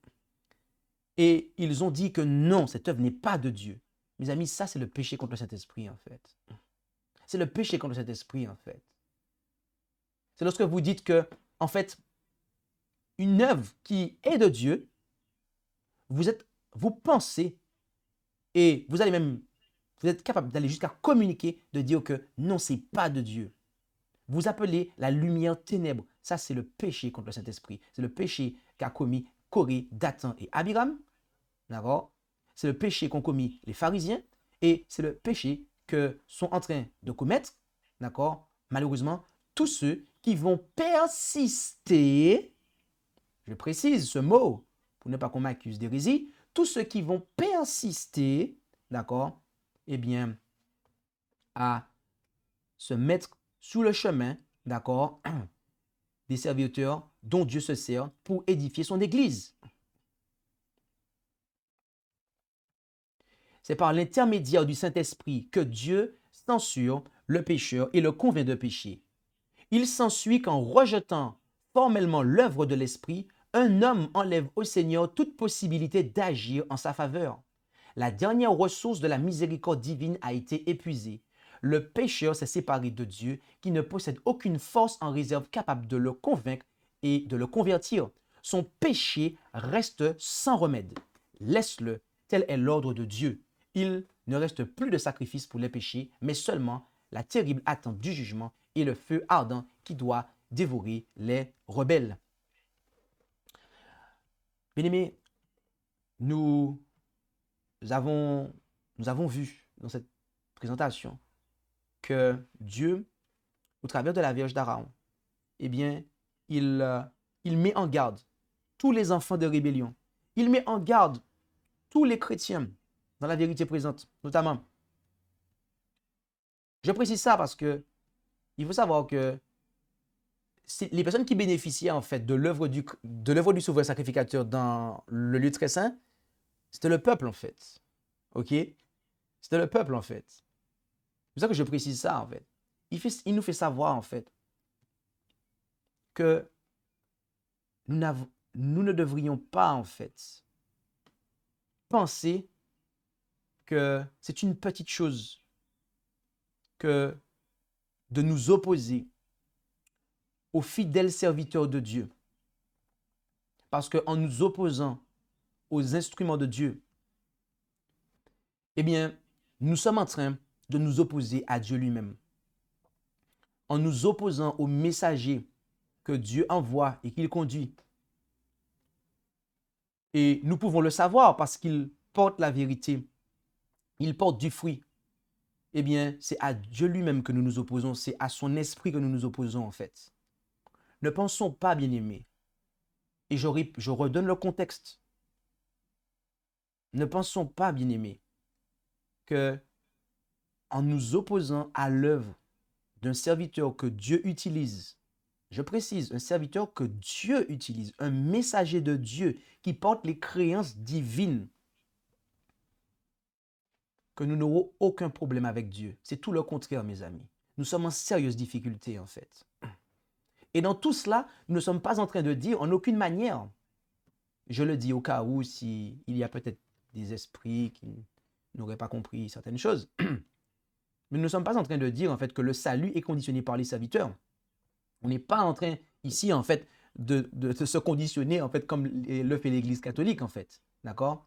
Et ils ont dit que non, cette œuvre n'est pas de Dieu. Mes amis, ça c'est le péché contre le Saint-Esprit en fait. C'est le péché contre le Saint-Esprit en fait. C'est lorsque vous dites que, en fait, une œuvre qui est de Dieu, vous pensez et vous êtes capable d'aller jusqu'à communiquer, de dire que non, c'est pas de Dieu. Vous appelez la lumière ténèbre. Ça, c'est le péché contre le Saint-Esprit. C'est le péché qu'a commis Corée, Dathan et Abiram. D'accord? C'est le péché qu'ont commis les pharisiens. Et c'est le péché que sont en train de commettre, d'accord, malheureusement, tous ceux qui vont persister, je précise ce mot pour ne pas qu'on m'accuse d'hérésie, tous ceux qui vont persister, d'accord, eh bien, à se mettre sous le chemin, d'accord, des serviteurs dont Dieu se sert pour édifier son Église. C'est par l'intermédiaire du Saint-Esprit que Dieu censure le pécheur et le convainc de pécher. Il s'ensuit qu'en rejetant formellement l'œuvre de l'Esprit, un homme enlève au Seigneur toute possibilité d'agir en sa faveur. La dernière ressource de la miséricorde divine a été épuisée. Le pécheur s'est séparé de Dieu, qui ne possède aucune force en réserve capable de le convaincre et de le convertir. Son péché reste sans remède. Laisse-le, tel est l'ordre de Dieu. Il ne reste plus de sacrifice pour les péchés, mais seulement la terrible attente du jugement et le feu ardent qui doit dévorer les rebelles. Bien-aimés, nous avons vu dans cette présentation que Dieu, au travers de la Vierge d'Araon, eh bien, il met en garde tous les enfants de rébellion. Il met en garde tous les chrétiens dans la vérité présente, notamment. Je précise ça parce que il faut savoir que les personnes qui bénéficiaient en fait de l'œuvre du souverain sacrificateur dans le lieu très saint, c'était le peuple en fait. Ok? C'était le peuple en fait. C'est pour ça que je précise ça en fait. Il nous fait savoir en fait que nous ne devrions pas en fait penser que c'est une petite chose que de nous opposer aux fidèles serviteurs de Dieu. Parce qu'en nous opposant aux instruments de Dieu, eh bien, nous sommes en train de nous opposer à Dieu lui-même. En nous opposant aux messagers que Dieu envoie et qu'il conduit. Et nous pouvons le savoir parce qu'il porte la vérité. Il porte du fruit. Eh bien, c'est à Dieu lui-même que nous nous opposons. C'est à son esprit que nous nous opposons en fait. Ne pensons pas, bien-aimés, et je redonne le contexte. Ne pensons pas, bien-aimés, que en nous opposant à l'œuvre d'un serviteur que Dieu utilise, je précise, un serviteur que Dieu utilise, un messager de Dieu qui porte les créances divines, que nous n'aurons aucun problème avec Dieu. C'est tout le contraire, mes amis. Nous sommes en sérieuse difficulté, en fait. Et dans tout cela, nous ne sommes pas en train de dire en aucune manière, je le dis au cas où s'il y a peut-être des esprits qui n'auraient pas compris certaines choses, mais nous ne sommes pas en train de dire en fait que le salut est conditionné par les serviteurs. On n'est pas en train ici en fait de se conditionner en fait comme le fait l'Église catholique en fait, d'accord?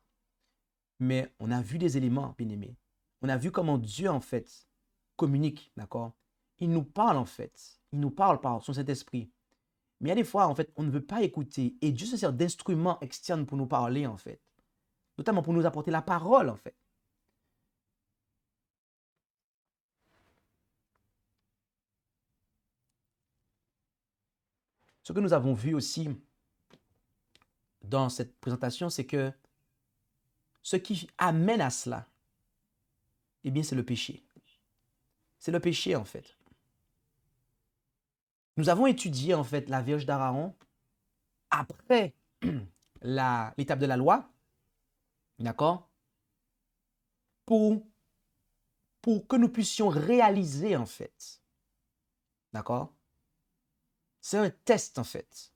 Mais on a vu des éléments, bien-aimés. on a vu comment Dieu, en fait, communique, d'accord? Il nous parle, en fait. Il nous parle par son Saint-Esprit. Mais il y a des fois, en fait, on ne veut pas écouter. Et Dieu se sert d'instruments externes pour nous parler, en fait. Notamment pour nous apporter la parole, en fait. Ce que nous avons vu aussi dans cette présentation, c'est que ce qui amène à cela, eh bien, c'est le péché. C'est le péché, en fait. Nous avons étudié, en fait, la Vierge d'Aaron après l'étape de la loi, d'accord, pour que nous puissions réaliser, en fait, d'accord, c'est un test, en fait.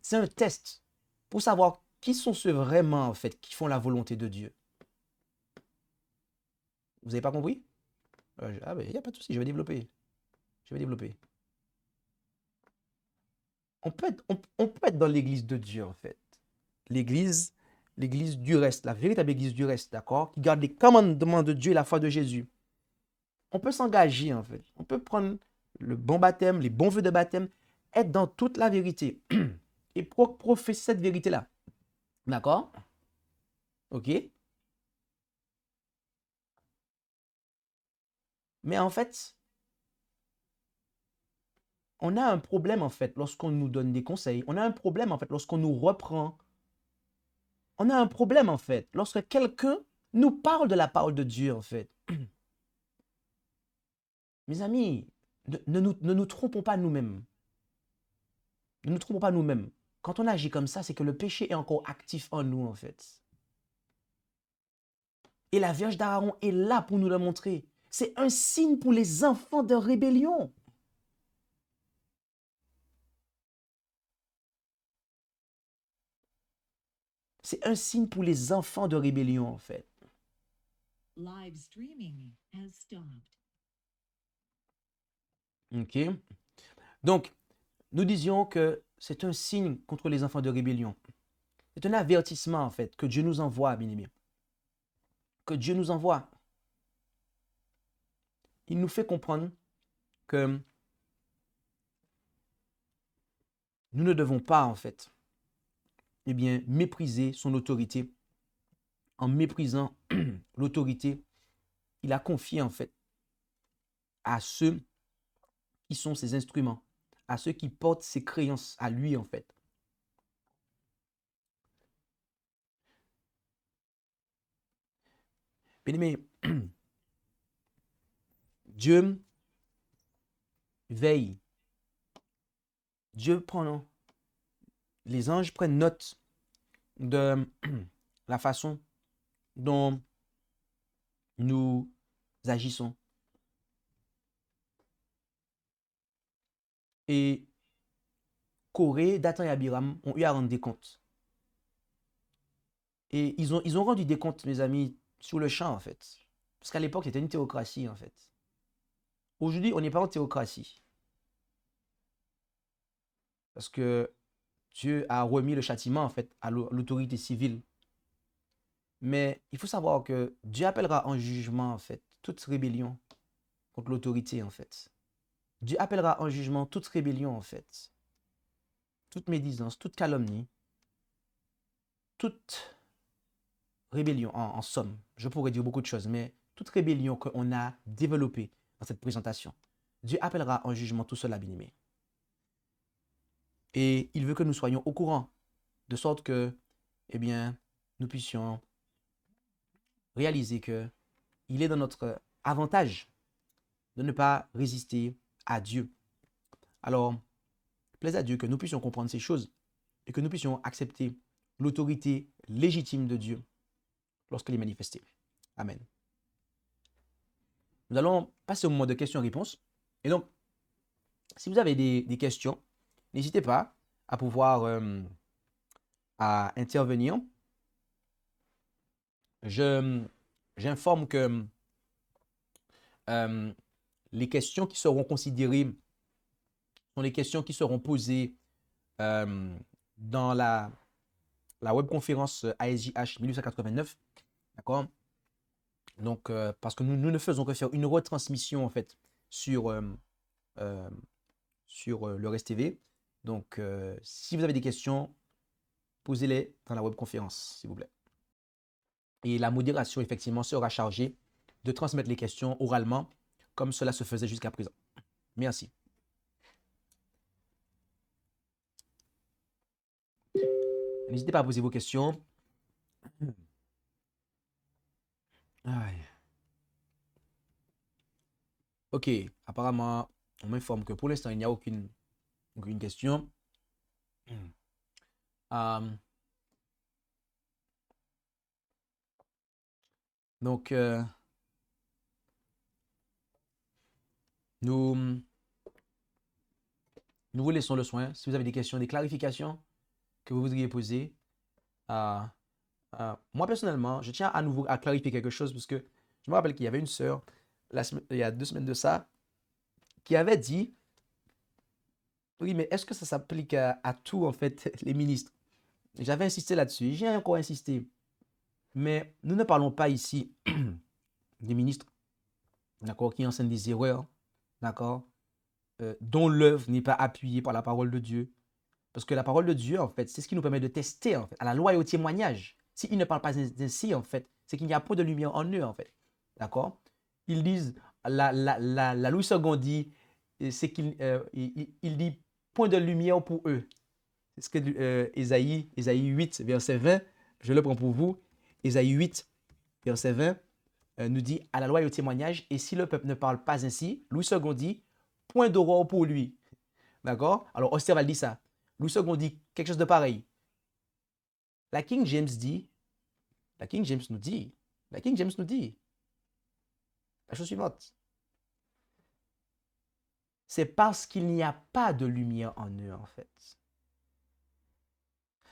C'est un test pour savoir qui sont ceux vraiment, en fait, qui font la volonté de Dieu. Vous n'avez pas compris? Ah ben, il n'y a pas de souci, je vais développer. Je vais développer. On peut être dans l'église de Dieu, en fait. L'église du reste, la véritable église du reste, d'accord? Qui garde les commandements de Dieu et la foi de Jésus. On peut s'engager, en fait. On peut prendre le bon baptême, les bons vœux de baptême, être dans toute la vérité et professer cette vérité-là. D'accord? OK? Mais en fait, on a un problème, en fait, lorsqu'on nous donne des conseils. On a un problème, en fait, lorsqu'on nous reprend. On a un problème, en fait, lorsque quelqu'un nous parle de la parole de Dieu, en fait. Mes amis, ne nous trompons pas nous-mêmes. Ne nous trompons pas nous-mêmes. Quand on agit comme ça, c'est que le péché est encore actif en nous, en fait. Et la Vierge d'Aaron est là pour nous le montrer. C'est un signe pour les enfants de rébellion. C'est un signe pour les enfants de rébellion, en fait. Live streaming has stopped. OK. Donc, nous disions que c'est un signe contre les enfants de rébellion. C'est un avertissement, en fait, que Dieu nous envoie, bien-aimés. Que Dieu nous envoie. Il nous fait comprendre que nous ne devons pas, en fait, eh bien, mépriser son autorité. En méprisant l'autorité, il a confié, en fait, à ceux qui sont ses instruments, à ceux qui portent ses créances à lui, en fait. Bien-aimés, Dieu veille. Dieu prend, les anges prennent note de la façon dont nous agissons. Et Corée, Dathan et Abiram ont eu à rendre des comptes. Et ils ont rendu des comptes, mes amis, sur le champ, en fait. Parce qu'à l'époque, c'était une théocratie, en fait. Aujourd'hui, on n'est pas en théocratie. Parce que Dieu a remis le châtiment, en fait, à l'autorité civile. Mais il faut savoir que Dieu appellera en jugement, en fait, toute rébellion contre l'autorité, en fait. Dieu appellera en jugement toute rébellion, en fait. Toute médisance, toute calomnie, toute rébellion, en somme. Je pourrais dire beaucoup de choses, mais toute rébellion qu'on a développée dans cette présentation. Dieu appellera en jugement tout cela, bien-aimé. Et il veut que nous soyons au courant, de sorte que, eh bien, nous puissions réaliser que il est dans notre avantage de ne pas résister à Dieu. Alors, plaise à Dieu que nous puissions comprendre ces choses et que nous puissions accepter l'autorité légitime de Dieu lorsqu'elle est manifestée. Amen. Nous allons passer au moment de questions-réponses. Et donc, si vous avez des questions, n'hésitez pas à pouvoir à intervenir. J'informe que les questions qui seront considérées sont les questions qui seront posées dans la webconférence ASJH 1889. D'accord? Donc, parce que nous ne faisons que faire une retransmission, en fait, sur, le Rest TV. Donc, si vous avez des questions, posez-les dans la webconférence, s'il vous plaît. Et la modération, effectivement, sera chargée de transmettre les questions oralement, comme cela se faisait jusqu'à présent. Merci. N'hésitez pas à poser vos questions. Aïe. Ok, apparemment, on m'informe que pour l'instant, il n'y a aucune question. Donc, nous vous laissons le soin. Si vous avez des questions, des clarifications que vous voudriez poser, moi personnellement, je tiens à nouveau à clarifier quelque chose parce que je me rappelle qu'il y avait une sœur, il y a 2 semaines de ça, qui avait dit, oui, mais est-ce que ça s'applique à tout, en fait, les ministres? J'avais insisté là-dessus, j'ai encore insisté. Mais nous ne parlons pas ici des ministres, d'accord, qui enseignent des erreurs, d'accord, dont l'œuvre n'est pas appuyée par la parole de Dieu. Parce que la parole de Dieu, en fait, c'est ce qui nous permet de tester, en fait, à la loi et au témoignage. S'ils ne parlent pas ainsi, en fait, c'est qu'il n'y a pas de lumière en eux, en fait. D'accord? Ils disent, la Louis II dit, c'est il dit point de lumière pour eux. C'est ce que Ésaïe 8, verset 20, je le prends pour vous. Ésaïe 8, verset 20, nous dit à la loi et au témoignage, et si le peuple ne parle pas ainsi, Louis II dit point d'aurore pour lui. D'accord? Alors, Osterwald dit ça. Louis II dit quelque chose de pareil. La King James nous dit la chose suivante. C'est parce qu'il n'y a pas de lumière en eux, en fait.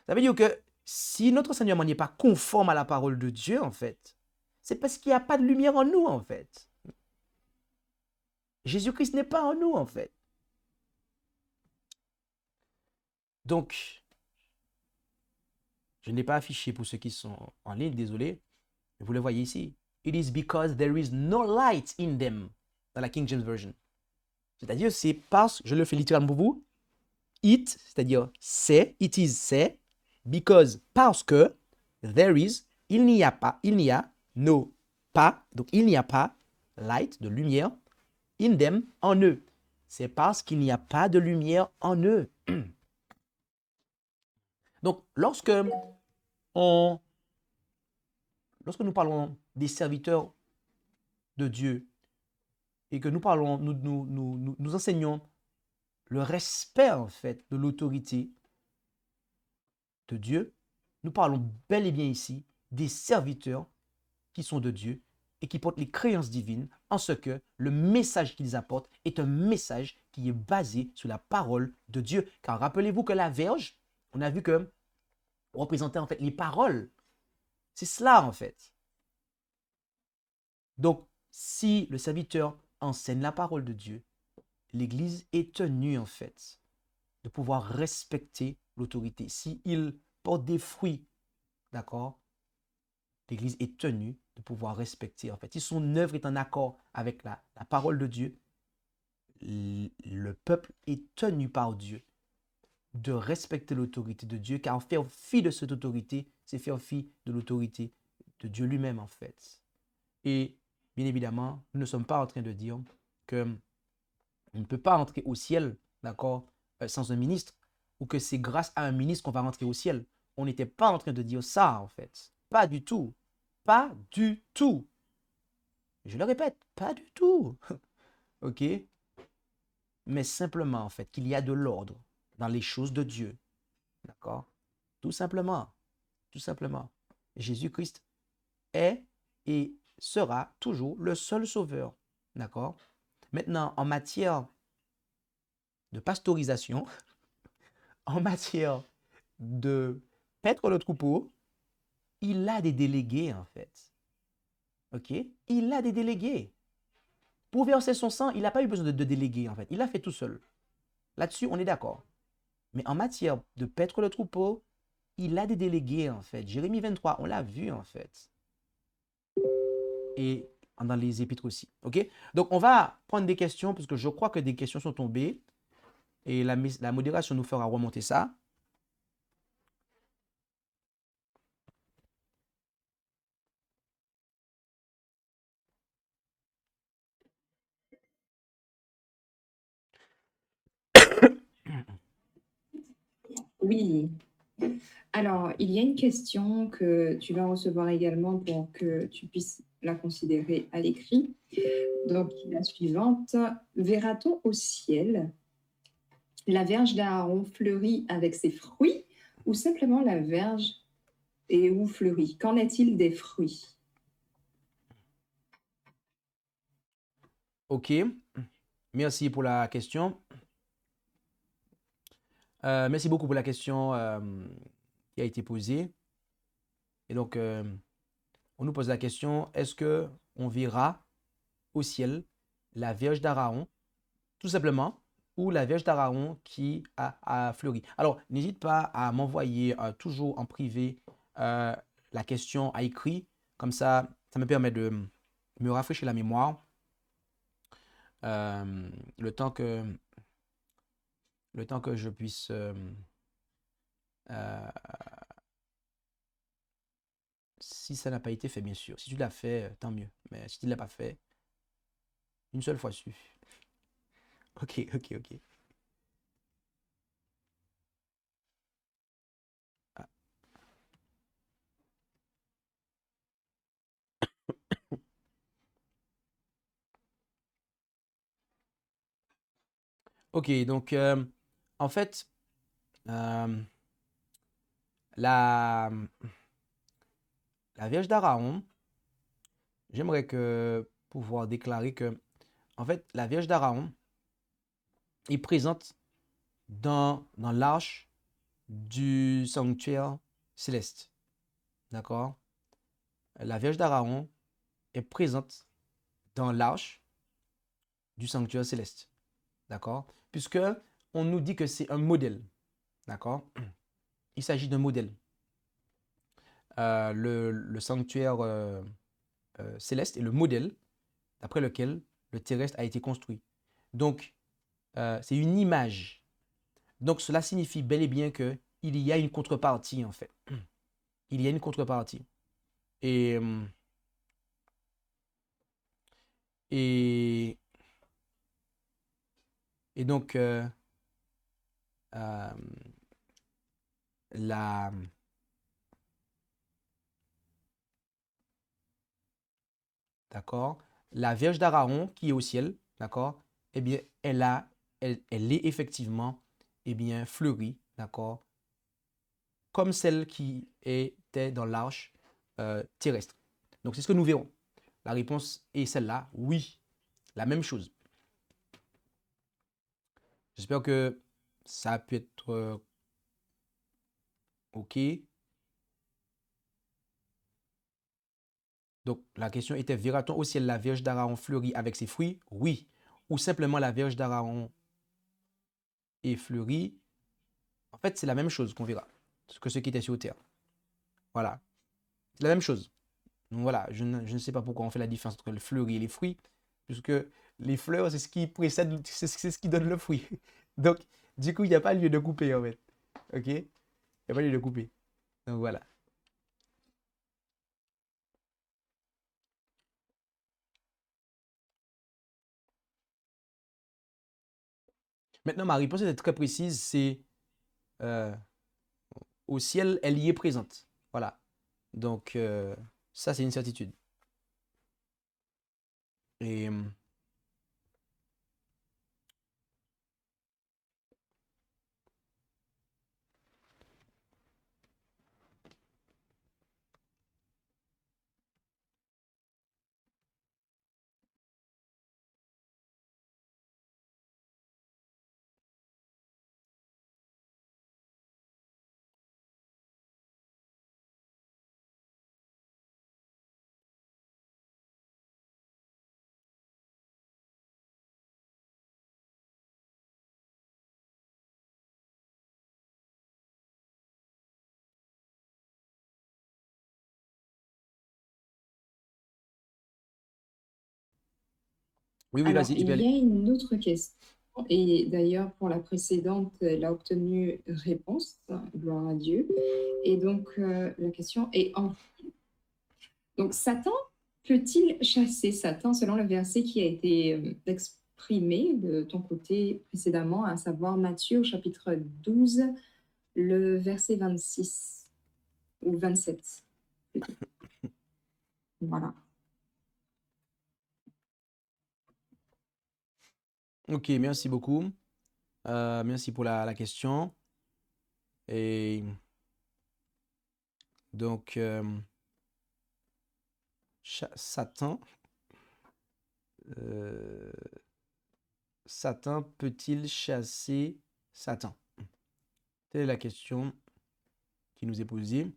Ça veut dire que si notre enseignement n'est pas conforme à la parole de Dieu, en fait, c'est parce qu'il n'y a pas de lumière en nous, en fait. Jésus-Christ n'est pas en nous, en fait. Donc, je n'ai pas affiché pour ceux qui sont en ligne, désolé. Vous le voyez ici. It is because there is no light in them, dans la King James Version. C'est-à-dire, c'est parce, je le fais littéralement pour vous, it, c'est-à-dire c'est, it is, c'est, because, parce que, there is, il n'y a, no, pas, donc il n'y a pas, light, de lumière, in them, en eux. C'est parce qu'il n'y a pas de lumière en eux. Donc, lorsque nous parlons des serviteurs de Dieu et que nous parlons, nous enseignons le respect, en fait, de l'autorité de Dieu, nous parlons bel et bien ici des serviteurs qui sont de Dieu et qui portent les créances divines en ce que le message qu'ils apportent est un message qui est basé sur la parole de Dieu. Car rappelez-vous que la verge, on a vu que représentait en fait les paroles. C'est cela en fait. Donc, si le serviteur enseigne la parole de Dieu, l'Église est tenue en fait de pouvoir respecter l'autorité. S'il porte des fruits, d'accord, l'Église est tenue de pouvoir respecter en fait. Si son œuvre est en accord avec la parole de Dieu, le peuple est tenu par Dieu de respecter l'autorité de Dieu, car faire fi de cette autorité, c'est faire fi de l'autorité de Dieu lui-même en fait. Et bien évidemment, nous ne sommes pas en train de dire que on ne peut pas entrer au ciel, d'accord, sans un ministre, ou que c'est grâce à un ministre qu'on va rentrer au ciel. On n'était pas en train de dire ça, en fait. Pas du tout. Pas du tout. Je le répète, pas du tout. OK? Mais simplement, en fait, qu'il y a de l'ordre dans les choses de Dieu. D'accord? Tout simplement. Tout simplement. Jésus-Christ est et sera toujours le seul sauveur. D'accord? Maintenant, en matière de pastorisation, en matière de paître le troupeau, il a des délégués en fait. OK? Il a des délégués. Pour verser son sang, il n'a pas eu besoin de délégués en fait. Il l'a fait tout seul. Là-dessus, on est d'accord. Mais en matière de paître le troupeau, il a des délégués en fait. Jérémie 23, on l'a vu en fait. et dans les épîtres aussi. OK? Donc, on va prendre des questions parce que je crois que des questions sont tombées et la modération nous fera remonter ça. Oui. Alors, il y a une question que tu vas recevoir également pour que tu puisses la considérer à l'écrit. Donc, la suivante. Verra-t-on au ciel la verge d'Aaron fleurie avec ses fruits ou simplement la verge et où fleurit? Qu'en est-il des fruits? OK. Merci pour la question. Merci beaucoup pour la question qui a été posée. Et donc, on nous pose la question, est-ce que on verra au ciel la Vierge d'Aaron, tout simplement, ou la Vierge d'Aaron qui a fleuri? Alors, n'hésite pas à m'envoyer toujours en privé la question à écrit. Comme ça me permet de me rafraîchir la mémoire le temps que je puisse si ça n'a pas été fait, bien sûr. Si tu l'as fait, tant mieux. Mais si tu ne l'as pas fait, une seule fois suffit. Ok, ok, ok. Ah, ok, donc en fait, euh, la, la Vierge d'Aaron, j'aimerais que pouvoir déclarer que, en fait, la Vierge d'Aaron est présente dans l'arche du sanctuaire céleste. D'accord? La Vierge d'Aaron est présente dans l'arche du sanctuaire céleste. D'accord? Puisque on nous dit que c'est un modèle. D'accord? Il s'agit d'un modèle. Le sanctuaire céleste est le modèle d'après lequel le terrestre a été construit. Donc, c'est une image. Donc, cela signifie bel et bien qu'il y a une contrepartie, en fait. Il y a une contrepartie. Et, et, et donc, euh, la, d'accord, la Vierge d'Aaron qui est au ciel, d'accord, eh bien, elle est effectivement, eh bien, fleurie, d'accord, comme celle qui était dans l'arche terrestre. Donc, c'est ce que nous verrons. La réponse est celle-là, oui, la même chose. J'espère que ça a pu être OK. Donc, la question était, verra-t-on au ciel la Vierge d'Aaron fleurie avec ses fruits? Oui. Ou simplement la Vierge d'Aaron est fleurie? En fait, c'est la même chose qu'on verra que ce qui était sur terre. Voilà. C'est la même chose. Donc voilà, je ne sais pas pourquoi on fait la différence entre le fleuri et les fruits, puisque les fleurs, c'est ce qui précède, c'est ce qui donne le fruit. Donc, du coup, il n'y a pas lieu de couper, en fait. OK? Il n'y a pas lieu de couper. Donc voilà. Maintenant, ma réponse est très précise, c'est euh, au ciel, elle y est présente. Voilà. Donc, ça, c'est une certitude. Et Oui, oui, Alors, vas-y, tu peux il y aller. a une autre question, et d'ailleurs, pour la précédente, elle a obtenu réponse, gloire à Dieu. Et donc, la question est en... Donc, Satan peut-il chasser Satan selon le verset qui a été exprimé de ton côté précédemment, à savoir Matthieu au chapitre 12, le verset 26 ou 27 plutôt. Voilà. Ok, merci beaucoup. Merci pour la question. Et donc, Satan, euh, Satan peut-il chasser Satan? Telle est la question qui nous est posée.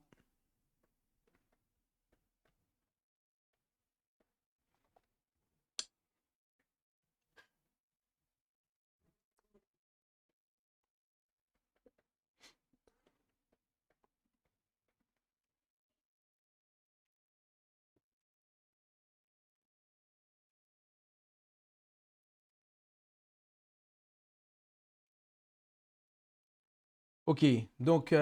Ok, donc,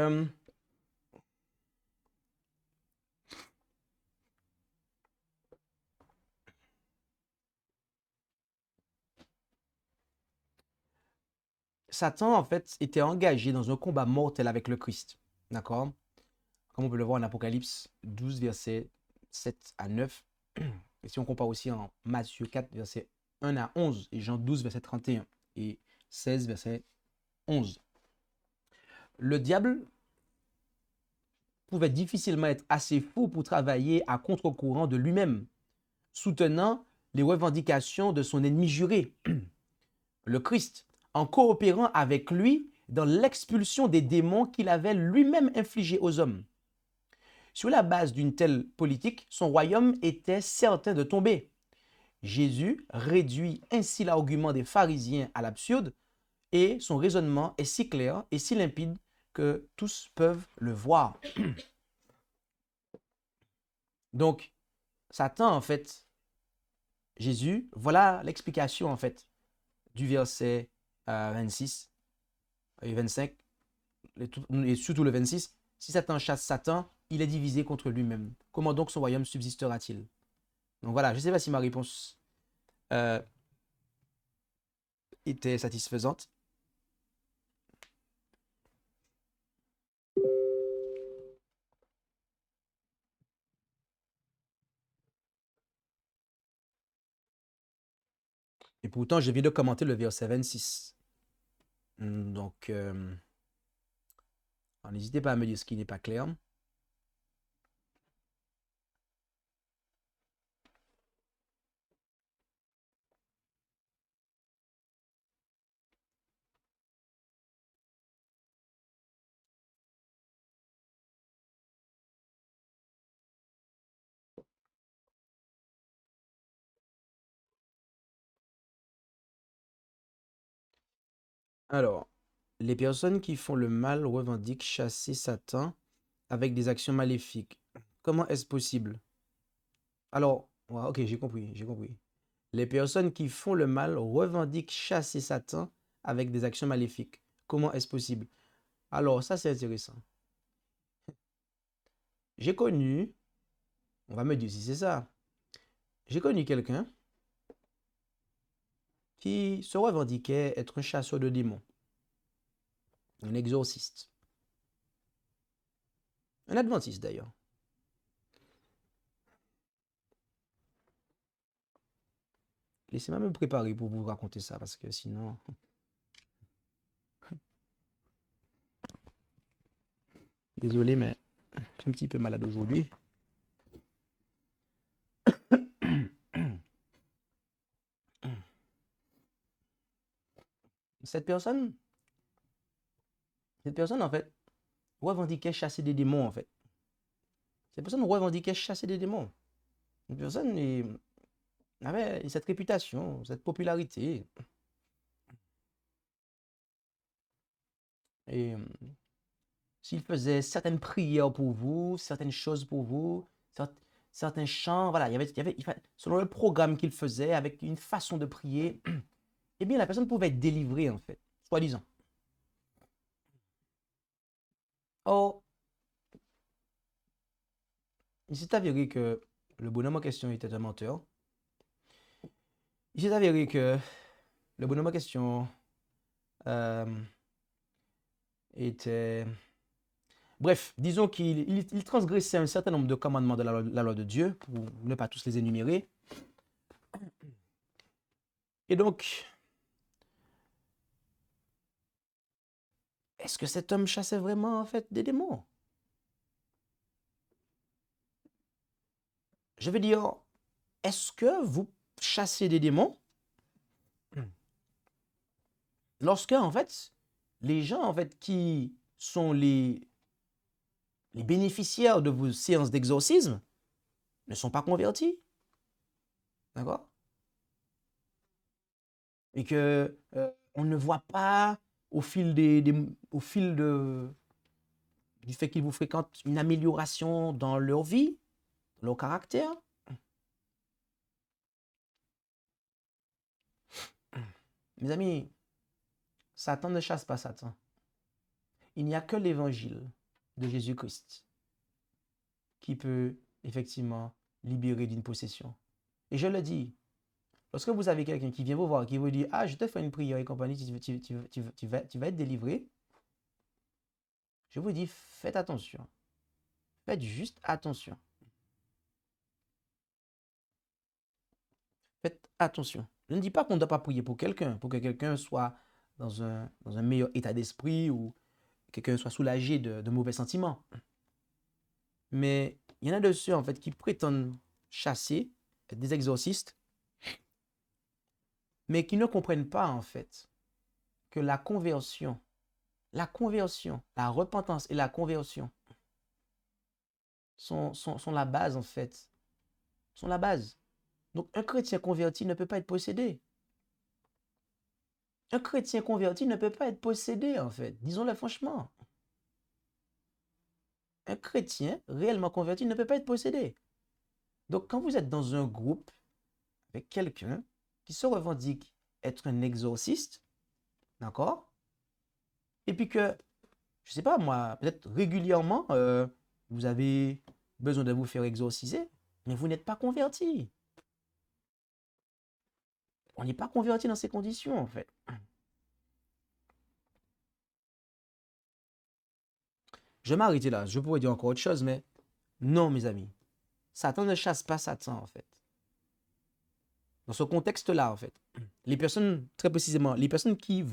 Satan, en fait, était engagé dans un combat mortel avec le Christ. D'accord? Comme on peut le voir en Apocalypse 12, versets 7 à 9. Et si on compare aussi en Matthieu 4, versets 1 à 11, et Jean 12, verset 31, et 16, verset 11. Le diable pouvait difficilement être assez fou pour travailler à contre-courant de lui-même, soutenant les revendications de son ennemi juré, le Christ, en coopérant avec lui dans l'expulsion des démons qu'il avait lui-même infligés aux hommes. Sur la base d'une telle politique, son royaume était certain de tomber. Jésus réduit ainsi l'argument des pharisiens à l'absurde et son raisonnement est si clair et si limpide que tous peuvent le voir. Donc, Satan, en fait, Jésus, voilà l'explication, en fait, du verset 26 et 25, et surtout le 26. Si Satan chasse Satan, il est divisé contre lui-même. Comment donc son royaume subsistera-t-il? Donc voilà, je ne sais pas si ma réponse euh, était satisfaisante. Et pourtant, je viens de commenter le verset 26. Donc, n'hésitez pas à me dire ce qui n'est pas clair. Alors, les personnes qui font le mal revendiquent chasser Satan avec des actions maléfiques. Comment est-ce possible? Alors, ouais, ok, j'ai compris, j'ai compris. Les personnes qui font le mal revendiquent chasser Satan avec des actions maléfiques. Comment est-ce possible? Alors, ça c'est intéressant. J'ai connu, on va me dire si c'est ça, j'ai connu quelqu'un qui se revendiquait être un chasseur de démons, un exorciste, un adventiste d'ailleurs. Laissez-moi me préparer pour vous raconter ça parce que sinon, désolé, mais je suis un petit peu malade aujourd'hui. Cette personne, cette personne en fait, revendiquait chasser des démons en fait. Cette personne revendiquait chasser des démons. Une personne avait cette réputation, cette popularité. Et s'il faisait certaines prières pour vous, certaines choses pour vous, certains chants, voilà, selon le programme qu'il faisait, avec une façon de prier, eh bien, la personne pouvait être délivrée, en fait, soi-disant. Or, il s'est avéré que le bonhomme en question était un menteur. Il s'est avéré que le bonhomme en question était... Bref, disons qu'il transgressait un certain nombre de commandements de la loi de Dieu, pour ne pas tous les énumérer. Et donc, est-ce que cet homme chassait vraiment, en fait, des démons? Je veux dire, est-ce que vous chassez des démons lorsque, en fait, les gens, en fait, qui sont les bénéficiaires de vos séances d'exorcisme ne sont pas convertis? D'accord? Et que on ne voit pas au fil du fait qu'ils vous fréquentent une amélioration dans leur vie, dans leur caractère. Mes amis, Satan ne chasse pas Satan. Il n'y a que l'évangile de Jésus-Christ qui peut effectivement libérer d'une possession. Et je le dis, lorsque vous avez quelqu'un qui vient vous voir, qui vous dit « Ah, je te fais une prière et compagnie, tu vas être délivré », je vous dis, faites attention. Faites juste attention. Faites attention. Je ne dis pas qu'on ne doit pas prier pour quelqu'un, pour que quelqu'un soit dans un meilleur état d'esprit ou quelqu'un soit soulagé de mauvais sentiments. Mais il y en a de ceux, en fait, qui prétendent chasser, être des exorcistes, mais qui ne comprennent pas, en fait, que la conversion, la repentance et la conversion sont la base, en fait. Sont la base. Donc, un chrétien converti ne peut pas être possédé. Un chrétien converti ne peut pas être possédé, en fait. Disons-le franchement. Un chrétien réellement converti ne peut pas être possédé. Donc, quand vous êtes dans un groupe avec quelqu'un qui se revendique être un exorciste, d'accord? Et puis que, je ne sais pas moi, peut-être régulièrement, vous avez besoin de vous faire exorciser, mais vous n'êtes pas converti. On n'est pas converti dans ces conditions, en fait. Je vais m'arrêter là. Je pourrais dire encore autre chose, mais non, mes amis. Satan ne chasse pas Satan, en fait. Dans ce contexte-là, en fait, les personnes, très précisément, les personnes qui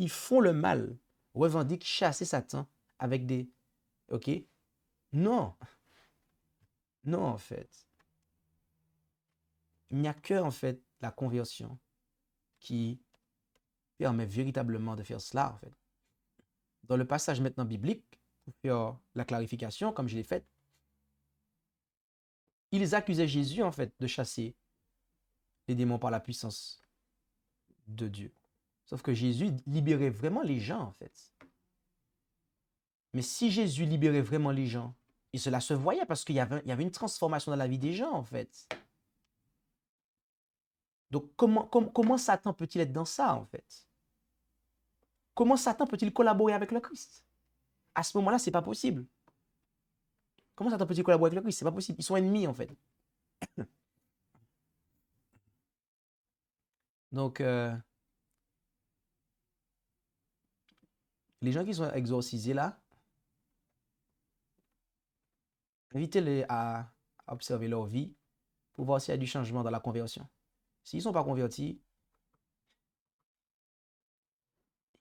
font le mal revendiquent chasser Satan avec des... OK? Non. Non, en fait. Il n'y a que, en fait, la conversion qui permet véritablement de faire cela, en fait. Dans le passage maintenant biblique, pour faire la clarification, comme je l'ai fait, ils accusaient Jésus, en fait, de chasser les démons par la puissance de Dieu. Sauf que Jésus libérait vraiment les gens, en fait. Mais si Jésus libérait vraiment les gens, et cela se voyait parce qu'il y avait une transformation dans la vie des gens, en fait. Donc, comment Satan peut-il être dans ça, en fait? Comment Satan peut-il collaborer avec le Christ? À ce moment-là, ce n'est pas possible. Comment Satan peut-il collaborer avec le Christ? Ce n'est pas possible. Ils sont ennemis, en fait. Donc, les gens qui sont exorcisés là, invitez-les à observer leur vie pour voir s'il y a du changement dans la conversion. S'ils ne sont pas convertis,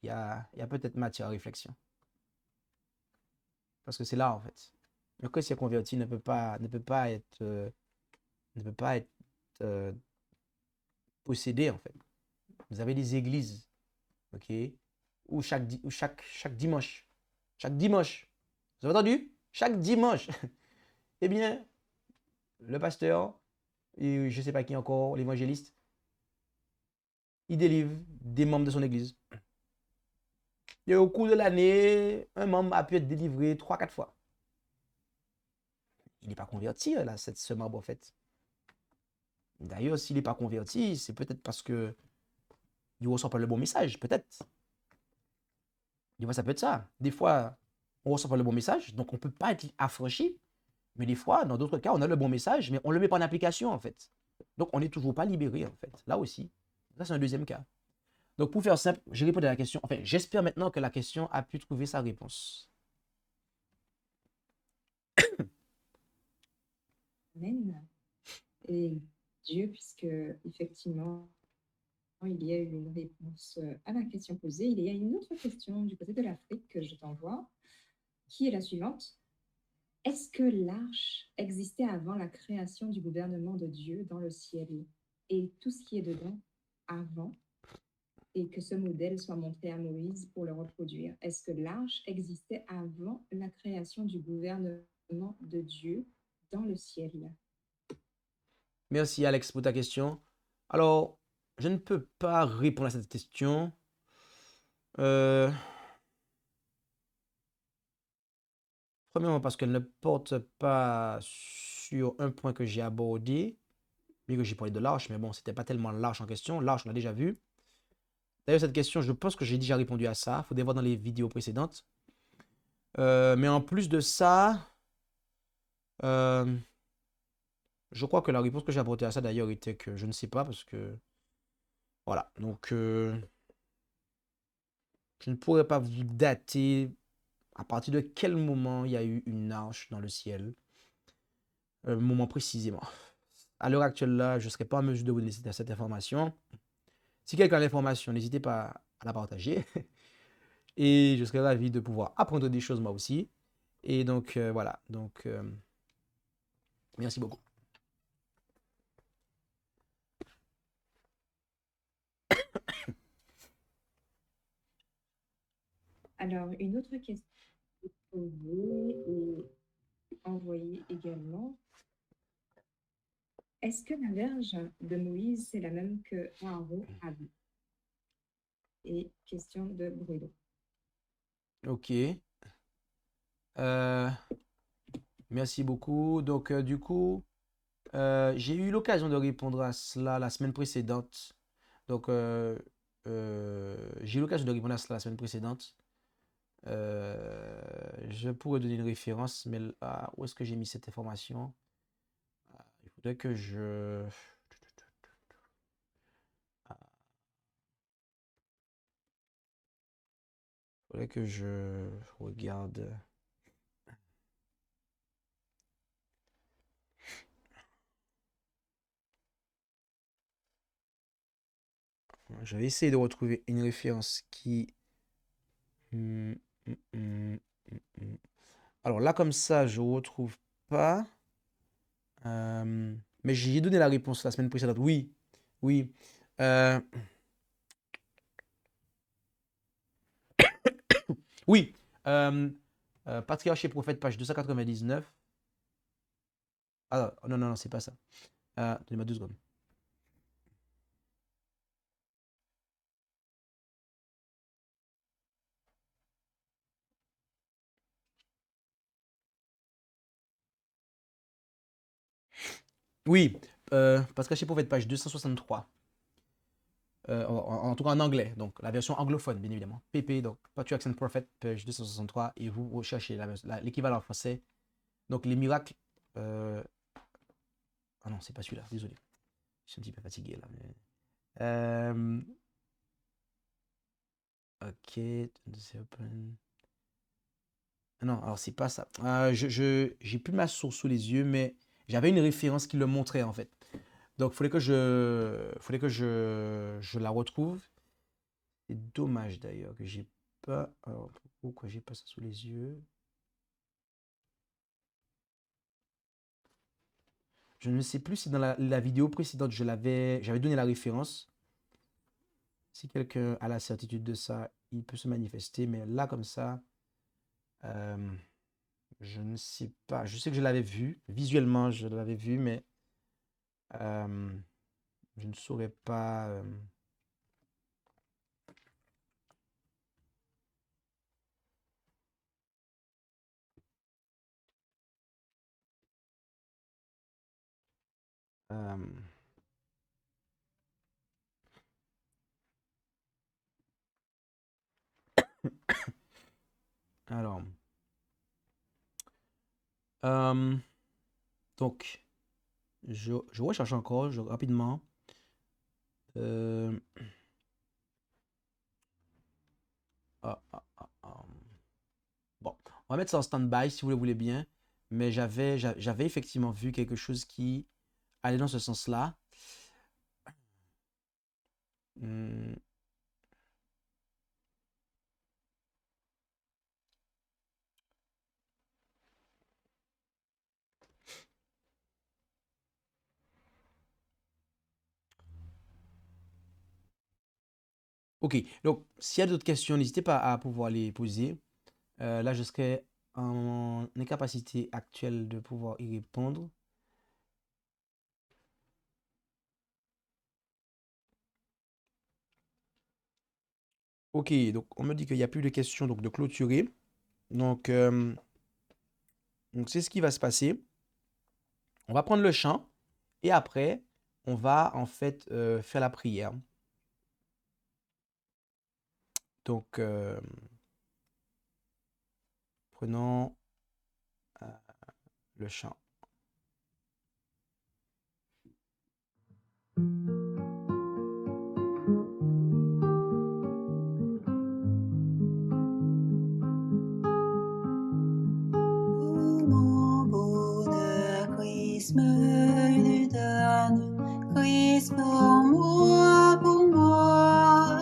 il y a peut-être matière à réflexion. Parce que c'est là, en fait. Le chrétien converti ne peut pas être possédé, en fait. Vous avez des églises, ok, où chaque dimanche, vous avez entendu? Chaque dimanche, eh bien, le pasteur, et je ne sais pas qui encore, l'évangéliste, il délivre des membres de son église. Et au cours de l'année, un membre a pu être délivré 3-4 fois. il n'est pas converti, là, ce marbre, en fait. D'ailleurs, s'il n'est pas converti, c'est peut-être parce que il ne ressent pas le bon message, peut-être. Des fois, ça peut être ça. Des fois, on ne ressent pas le bon message, donc on ne peut pas être affranchi. Mais des fois, dans d'autres cas, on a le bon message, mais on ne le met pas en application, en fait. Donc, on n'est toujours pas libéré, en fait. Là aussi. Ça, c'est un deuxième cas. Donc, pour faire simple, j'ai répondu à la question. Enfin, j'espère maintenant que la question a pu trouver sa réponse. Amen. Et Dieu, puisque effectivement, il y a eu une réponse à la question posée, il y a une autre question du côté de l'Afrique que je t'envoie, qui est la suivante. Est-ce que l'arche existait avant la création du gouvernement de Dieu dans le ciel et tout ce qui est dedans avant, et que ce modèle soit montré à Moïse pour le reproduire? Est-ce que l'arche existait avant la création du gouvernement de Dieu dans le ciel? Merci, Alex, pour ta question. Alors, je ne peux pas répondre à cette question. Premièrement, parce qu'elle ne porte pas sur un point que j'ai abordé, bien que j'ai parlé de l'arche, mais bon, c'était pas tellement l'arche en question. L'arche, on l'a déjà vu. D'ailleurs, cette question, je pense que j'ai déjà répondu à ça. Il faudrait voir dans les vidéos précédentes. Mais en plus de ça, euh, je crois que la réponse que j'ai apportée à ça, d'ailleurs, était que je ne sais pas, parce que... Voilà, donc je ne pourrais pas vous dater à partir de quel moment il y a eu une arche dans le ciel. Moment précisément. À l'heure actuelle, là, je ne serai pas en mesure de vous donner cette information. Si quelqu'un a l'information, n'hésitez pas à la partager. Et je serai ravi de pouvoir apprendre des choses moi aussi. Et donc, voilà. Donc, merci beaucoup. Alors, une autre question posée et envoyée également. Est-ce que la verge de Moïse, c'est la même que Aaron avait? Et question de Bruno. Ok. Merci beaucoup. Donc, du coup, j'ai eu l'occasion de répondre à cela la semaine précédente. Donc, j'ai eu l'occasion de répondre à cela la semaine précédente. Je pourrais donner une référence, mais là, où est-ce que j'ai mis cette information? Il faudrait que je... faudrait que je regarde. Je vais essayer de retrouver une référence qui... Hmm, hmm, hmm, hmm, hmm. Alors là, comme ça, je ne retrouve pas. Mais j'ai donné la réponse la semaine précédente. Oui, oui. Oui. Patriarche et prophète, page 299. Ah non, non, non, c'est pas ça. Donnez-moi 2 secondes. Oui, Patriarche et prophète, page 263. En tout cas en anglais, donc la version anglophone, bien évidemment. PP, donc Patriarchs and Prophets, page 263, et vous recherchez l'équivalent en français. Donc les miracles. Ah non, c'est pas celui-là, désolé. Je suis un petit peu fatigué là. Ok, c'est open. Non, alors c'est pas ça. J'ai plus ma source sous les yeux, mais j'avais une référence qui le montrait en fait. Donc, il fallait que je la retrouve. C'est dommage d'ailleurs que j'ai pas. Alors, pourquoi j'ai pas ça sous les yeux? Je ne sais plus si dans la vidéo précédente, j'avais donné la référence. Si quelqu'un a la certitude de ça, il peut se manifester. Mais là, comme ça, euh, je ne sais pas. Je sais que je l'avais vu. Visuellement, je l'avais vu, mais je ne saurais pas. Euh, alors, euh, donc, je recherche encore rapidement. Euh, Bon, on va mettre ça en stand-by si vous le voulez bien. Mais j'avais effectivement vu quelque chose qui allait dans ce sens-là. Hmm, Ok, donc s'il y a d'autres questions, n'hésitez pas à pouvoir les poser. Là, je serai en incapacité actuelle de pouvoir y répondre. Ok, donc on me dit qu'il n'y a plus de questions donc de clôturer. Donc, donc c'est ce qui va se passer. On va prendre le chant et après, on va en fait faire la prière. Donc, prenons euh, le chant. Mon bonheur, Christ me le donne, Christ pour moi, pour moi.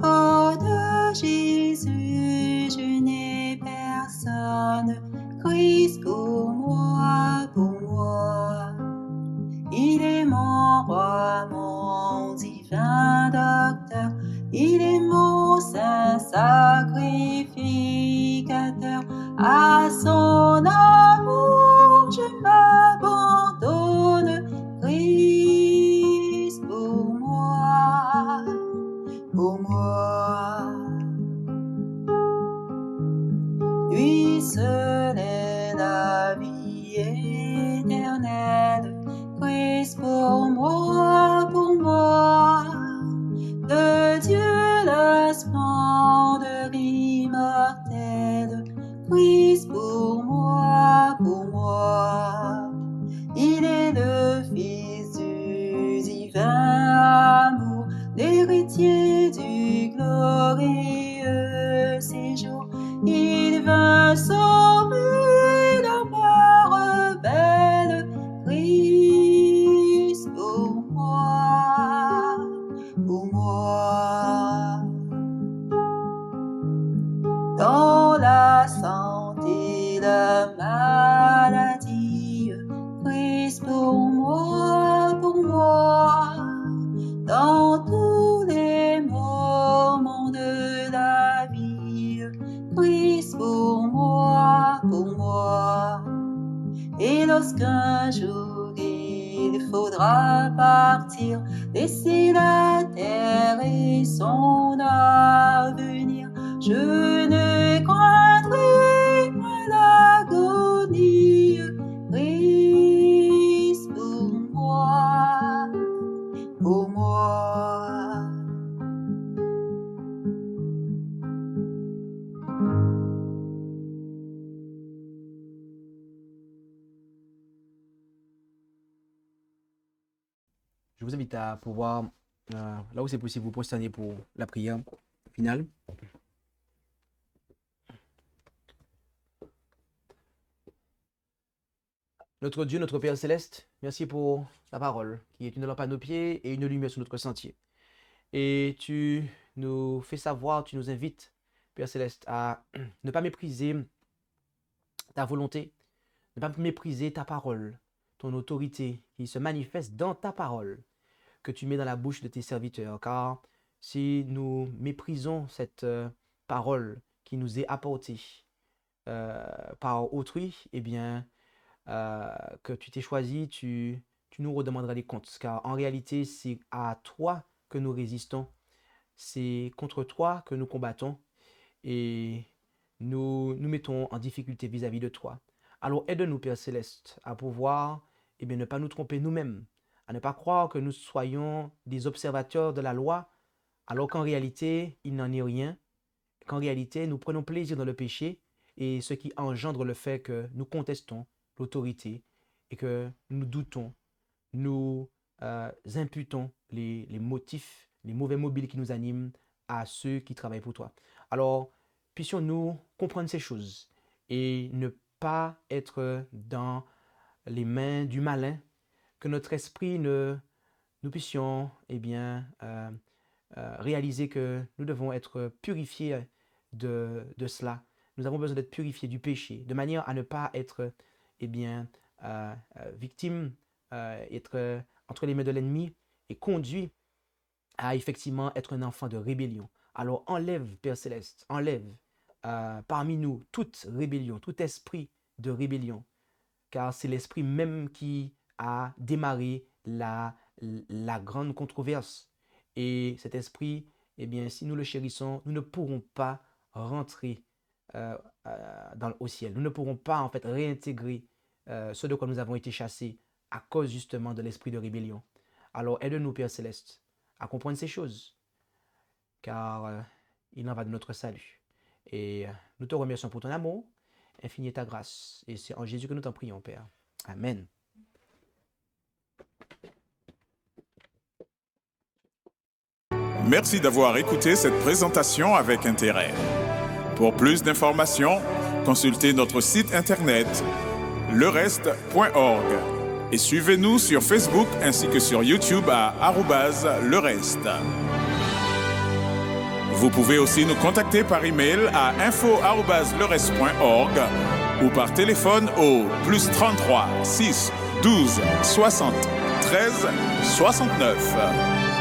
Hors de Jésus, je n'ai personne, Christ pour moi, pour moi. Il est mon roi, mon divin docteur, il est mon saint sacrificateur. À son amour, je m'abandonne, Christ pour moi, pour moi. Lui seul est la vie éternelle, Christ pour moi, pour moi. De Dieu la splendeur immortelle, Christ pour moi, pour moi. Il est le Fils du divin amour, l'héritier du glorieux séjour. Il vint sauver l'homme rebelle, Christ pour moi, pour moi. Dans la santé, la maladie, Christ pour moi, pour moi. Dans tous les moments de la vie, Christ pour moi, pour moi. Et lorsqu'un jour il faudra partir, laisser la terre et son avenir, je ne craindrai point l'agonie, Christ pour moi, pour moi. Je vous invite à pouvoir, là où c'est possible, vous prosterner pour la prière finale. Notre Dieu, notre Père Céleste, merci pour ta parole, qui est une lampe à nos pieds et une lumière sur notre sentier. Et tu nous fais savoir, tu nous invites, Père Céleste, à ne pas mépriser ta volonté, ne pas mépriser ta parole, ton autorité qui se manifeste dans ta parole, que tu mets dans la bouche de tes serviteurs. Car si nous méprisons cette parole qui nous est apportée par autrui, eh bien, que tu t'es choisi, tu nous redemanderas des comptes. Car en réalité, c'est à toi que nous résistons, c'est contre toi que nous combattons et nous mettons en difficulté vis-à-vis de toi. Alors aide-nous, Père Céleste, à pouvoir ne pas nous tromper nous-mêmes, à ne pas croire que nous soyons des observateurs de la loi, alors qu'en réalité, il n'en est rien, qu'en réalité, nous prenons plaisir dans le péché, et ce qui engendre le fait que nous contestons l'autorité et que nous doutons, nous imputons les motifs, les mauvais mobiles qui nous animent à ceux qui travaillent pour toi. Alors, puissions-nous comprendre ces choses et ne pas être dans les mains du malin, que notre esprit nous puissions réaliser que nous devons être purifiés de cela. Nous avons besoin d'être purifiés du péché, de manière à ne pas être victime, être entre les mains de l'ennemi et conduit à effectivement être un enfant de rébellion. Alors enlève, Père Céleste, enlève parmi nous toute rébellion, tout esprit de rébellion, car c'est l'esprit même qui a démarré la grande controverse. Et cet esprit, si nous le chérissons, nous ne pourrons pas rentrer au ciel. Nous ne pourrons pas en fait réintégrer ce de quoi nous avons été chassés à cause justement de l'esprit de rébellion. Alors aide-nous, Père Céleste, à comprendre ces choses, car il en va de notre salut. Et nous te remercions pour ton amour, infini ta grâce. Et c'est en Jésus que nous t'en prions, Père. Amen. Merci d'avoir écouté cette présentation avec intérêt. Pour plus d'informations, consultez notre site internet lereste.org et suivez-nous sur Facebook ainsi que sur YouTube à @lereste. Vous pouvez aussi nous contacter par email à info@lereste.org ou par téléphone au +33 6 12 60 13 69.